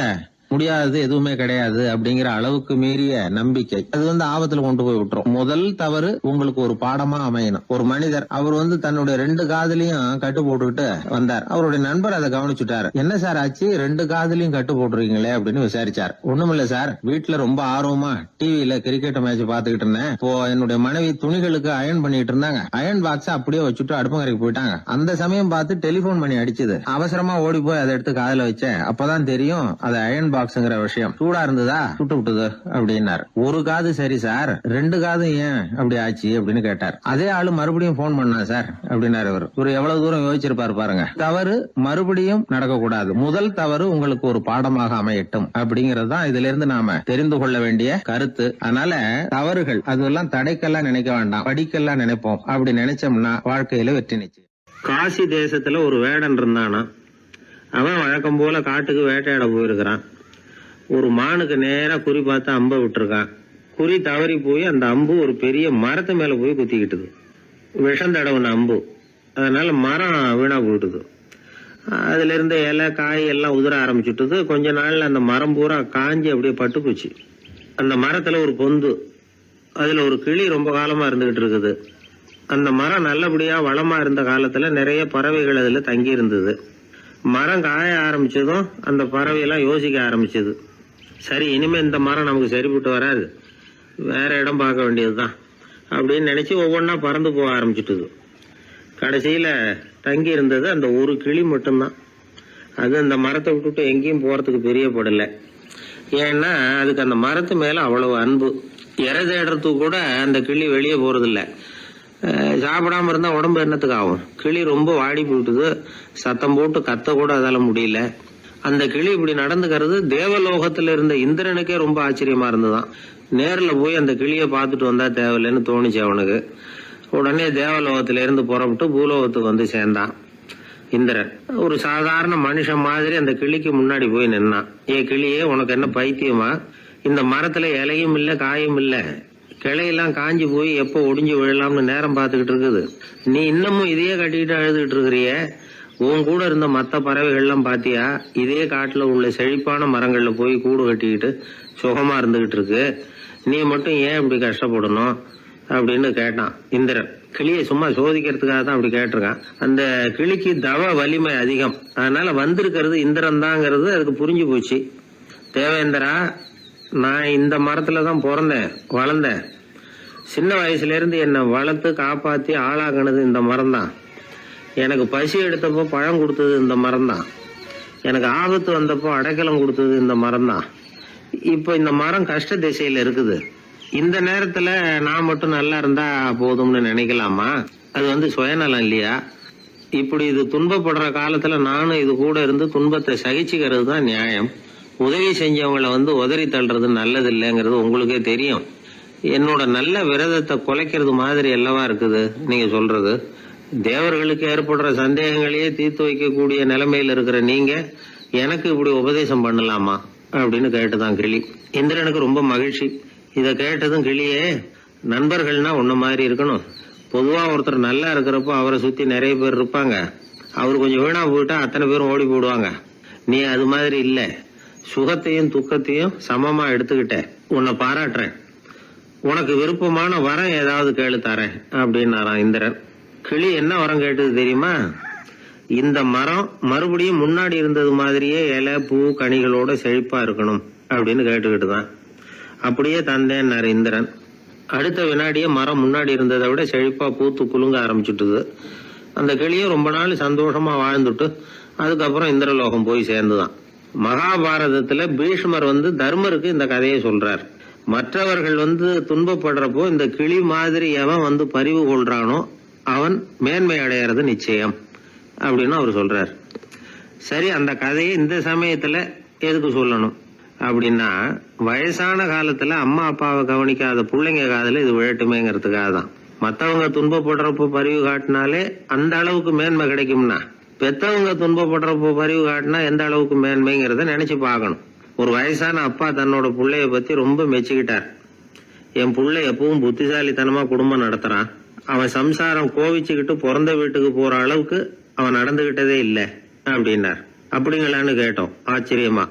முடியாதது எதுவுமே கிடையாது அப்படிங்கிற அளவுக்கு மீறிய நம்பிக்கை, அது ஆபத்துல கொண்டு போய் விட்டுரும். முதல் தவறு உங்களுக்கு ஒரு பாடமா அமையணும். ஒரு மனிதர் அவர் தன்னுடைய 2 காதுலயும் கட்டு போட்டுக்கிட்டு வந்தார். அவருடைய நண்பர் அதை கவனிச்சுட்டாரு. என்ன சார் ஆச்சு, 2 காதுலயும் கட்டு போட்டுருக்கீங்களே அப்படின்னு விசாரிச்சார். ஒண்ணுமில்ல சார், வீட்டுல ரொம்ப ஆர்வமா டிவியில கிரிக்கெட் மேட்ச் பாத்துக்கிட்டு இருந்தேன். இப்போ என்னுடைய மனைவி துணிகளுக்கு அயன் பண்ணிட்டு இருந்தாங்க. அயன் பாக்ஸ் அப்படியே வச்சுட்டு அடுப்பங்கரைக்கு போயிட்டாங்க. அந்த சமயம் பார்த்து டெலிபோன் பண்ணி அடிச்சது. அவசரமா ஓடி போய் அதை எடுத்து காதுல வச்சேன். அப்பதான் தெரியும் அது அயன் பாக்ஸ்ங்கிற விஷயம். சூடா இருந்ததா, சுட்டு விட்டுது அப்படின்னாரு. ஒரு காது சரி சார், 2 காது ஏன் அப்படி ஆச்சு அப்படின்னு கேட்டார். அதே ஆளு மறுபடியும் போன் பண்ணா சார் அப்படின்னாரு. இவர் எவ்வளவு தூரம் யோசிச்சிருப்பாரு பாருங்க. தவறு மறுபடியும் நடக்கக்கூடாது, முதல் தவறு உங்களுக்கு ஒரு பாடமாக அமையட்டும் அப்படிங்கறது தான் இதுல இருந்து நாம தெரிந்து கொள்ள வேண்டிய கருத்து. அதனால தவறுகள் அதெல்லாம் தடைக்கெல்லாம் நினைக்க வேண்டாம், படிக்கெல்லாம் நினைப்போம். அப்படி நினைச்சோம்னா வாழ்க்கையில வெற்றி நிச்சயம். காசி தேசத்துல ஒரு வேடன் இருந்தானா. அவன் வழக்கம் போல காட்டுக்கு வேட்டையாட போயிருக்கிறான். ஒரு மானுக்கு நேரா குறி பார்த்து அம்ப விட்டுருக்கான். குறி தவறி போய் அந்த அம்பு ஒரு பெரிய மரத்து மேல போய் குத்திக்கிட்டுது. விஷம் தடவுன அம்பு, அதனால மரம் வீணா போயிட்டுது. அதுல இருந்த இலை காய் எல்லாம் உதிர ஆரம்பிச்சுட்டுது. கொஞ்ச நாள்ல அந்த மரம் பூரா காஞ்சி அப்படியே பட்டு போச்சு. அந்த மரத்துல ஒரு பொந்து, அதுல ஒரு கிளி ரொம்ப காலமா இருந்துகிட்டு இருக்குது. அந்த மரம் நல்லபடியா வளமா இருந்த காலத்துல நிறைய பறவைகள் அதுல தங்கி இருந்தது. மரம் காய ஆரம்பிச்சதும் அந்த பறவையெல்லாம் யோசிக்க ஆரம்பிச்சது, சரி இனிமே இந்த மரம் நமக்கு சரிப்பட்டு வராது, வேற இடம் பார்க்க வேண்டியதுதான் அப்படின்னு நினைச்சு ஒவ்வொன்னா பறந்து போக ஆரம்பிச்சுட்டுது. கடைசியில தங்கி இருந்தது அந்த ஒரு கிளி மட்டும்தான். அது அந்த மரத்தை விட்டுட்டு எங்கேயும் போறதுக்கு பிரியப்படலை. ஏன்னா அதுக்கு அந்த மரத்து மேல அவ்வளவு அன்பு. இறை தேடுறதுக்கு கூட அந்த கிளி வெளியே போறதில்ல. சாப்பிடாம இருந்தா உடம்பு என்னத்துக்கு ஆகும்? கிளி ரொம்ப வாடி போயிட்டுது, சத்தம் போட்டு கத்த கூட அதால முடியல. அந்த கிளி இப்படி நடந்துக்கிறது தேவலோகத்துல இருந்த இந்திரனுக்கே ரொம்ப ஆச்சரியமா இருந்துதான். நேர்ல போய் அந்த கிளியை பார்த்துட்டு வந்தா தேவையில்லைன்னு தோணுச்சு அவனுக்கு. உடனே தேவலோகத்தில இருந்து புறப்பட்டு பூலோகத்துக்கு வந்து சேர்ந்தான் இந்திரன். ஒரு சாதாரண மனுஷன் மாதிரி அந்த கிளிக்கு முன்னாடி போய் நின்னான். ஏ கிளியே, உனக்கு என்ன பைத்தியமா? இந்த மரத்துல இலையும் இல்ல காயும் இல்ல, கிளையெல்லாம் காஞ்சி போய் எப்போ ஒடிஞ்சு விழலாம்னு நேரம் பார்த்துக்கிட்டு இருக்குது. நீ இன்னமும் இதையே கட்டிக்கிட்டு அழுதுகிட்டு இருக்கிறிய. உன் கூட இருந்த மற்ற பறவைகள்லாம் பாத்தியா? இதே காட்டுல உள்ள செழிப்பான மரங்கள்ல போய் கூடு கட்டிக்கிட்டு சுகமா இருந்துகிட்டு இருக்கு. நீ மட்டும் ஏன் இப்படி கஷ்டப்படணும் அப்படின்னு கேட்டான் இந்திரன். கிளியை சும்மா சோதிக்கிறதுக்காக தான் அப்படி கேட்டிருக்கான். அந்த கிளிக்கு தவ வலிமை அதிகம், அதனால வந்திருக்கிறது இந்திரன் தாங்கிறது அதுக்கு புரிஞ்சு போச்சு. தேவேந்திரா, நான் இந்த மரத்துலதான் பிறந்தேன் வளர்ந்தேன். சின்ன வயசுல இருந்து என்னை வளர்த்து காப்பாத்தி ஆளாகினது இந்த மரம் தான். எனக்கு பசி எடுத்தப்போ பழம் கொடுத்தது இந்த மரம் தான். எனக்கு ஆபத்து வந்தப்போ அடைக்கலம் கொடுத்தது இந்த மரம் தான். இப்ப இந்த மரம் கஷ்ட திசையில இருக்குது. இந்த நேரத்துல நான் மட்டும் நல்லா இருந்தா போதும்னு நினைக்கலாமா? அது சுயநலம் இல்லையா? இப்படி இது துன்பப்படுற காலத்துல நானும் இது கூட இருந்து துன்பத்தை சகிச்சுக்கிறது தான் நியாயம். உதவி செஞ்சவங்களை உதறி தள்ளுறது நல்லது இல்லைங்கிறது உங்களுக்கே தெரியும். என்னோட நல்ல விரதத்தை குலைக்கிறது மாதிரி அல்லவா இருக்குது நீங்க சொல்றது. தேவர்களுக்கு ஏற்படுற சந்தேகங்களையே தீர்த்து வைக்கக்கூடிய நிலைமையில இருக்கிற நீங்க எனக்கு இப்படி உபதேசம் பண்ணலாமா அப்படின்னு கேட்டுதான் கிளி. இந்திரனுக்கு ரொம்ப மகிழ்ச்சி. இத கேட்டதும் கிளியே, நண்பர்கள்னா உன்ன மாதிரி இருக்கணும். பொதுவா ஒருத்தர் நல்லா இருக்கிறப்போ அவரை சுத்தி நிறைய பேர் இருப்பாங்க. அவர் கொஞ்சம் வீணா போயிட்டா அத்தனை பேரும் ஓடி போடுவாங்க. நீ அது மாதிரி இல்ல. சுகத்தையும் துக்கத்தையும் சமமா எடுத்துக்கிட்ட. உன்னை பாராட்டுறேன். உனக்கு விருப்பமான வரம் ஏதாவது கேளு தரேன் அப்படின்னாராம் இந்திரன். கிளி என்ன வரம் கேட்டது தெரியுமா? இந்த மரம் மறுபடியும் முன்னாடி இருந்தது மாதிரியே இலை பூ கனிகளோட செழிப்பா இருக்கணும் அப்படின்னு கேட்டுக்கிட்டு தான். அப்படியே தந்தேன்னாரு இந்திரன். அடுத்த வினாடியே மரம் முன்னாடி இருந்ததை விட செழிப்பா பூத்து குலுங்க ஆரம்பிச்சுட்டுது. அந்த கிளியும் ரொம்ப நாள் சந்தோஷமா வாழ்ந்துட்டு அதுக்கப்புறம் இந்திரலோகம் போய் சேர்ந்துதான். மகாபாரதத்துல பீஷ்மர் தர்மருக்கு இந்த கதையை சொல்றார். மற்றவர்கள் துன்பப்படுறப்போ இந்த கிளி மாதிரி எவன் பரிவு கொள்றானோ அவன் மேன்மை அடையிறது நிச்சயம் அப்படின்னு அவர் சொல்றார். சரி, அந்த கதையை இந்த சமயத்துல எதுக்கு சொல்லணும் அப்படின்னா, வயசான காலத்துல அம்மா அப்பாவை கவனிக்காத பிள்ளைங்க காதல இது விழட்டுமேங்கிறதுக்காக தான். மத்தவங்க துன்பப்படுறப்போ பரிவு காட்டினாலே அந்த அளவுக்கு மேன்மை கிடைக்கும்னா, பெத்தவங்க துன்பப்படுறப்போ பரிவு காட்டினா எந்த அளவுக்கு மேன்மைங்கிறத நினைச்சு பார்க்கணும். ஒரு வயசான அப்பா தன்னோட பிள்ளைய பத்தி ரொம்ப மெச்சுக்கிட்டார். என் பிள்ளை எப்பவும் புத்திசாலித்தனமா குடும்பம் நடத்துறான். அவன் சம்சாரம் கோவிச்சுக்கிட்டு பிறந்த வீட்டுக்கு போற அளவுக்கு அவன் நடந்துகிட்டதே இல்லை அப்படின்னார். அப்படிங்களான்னு கேட்டோம் ஆச்சரியமா.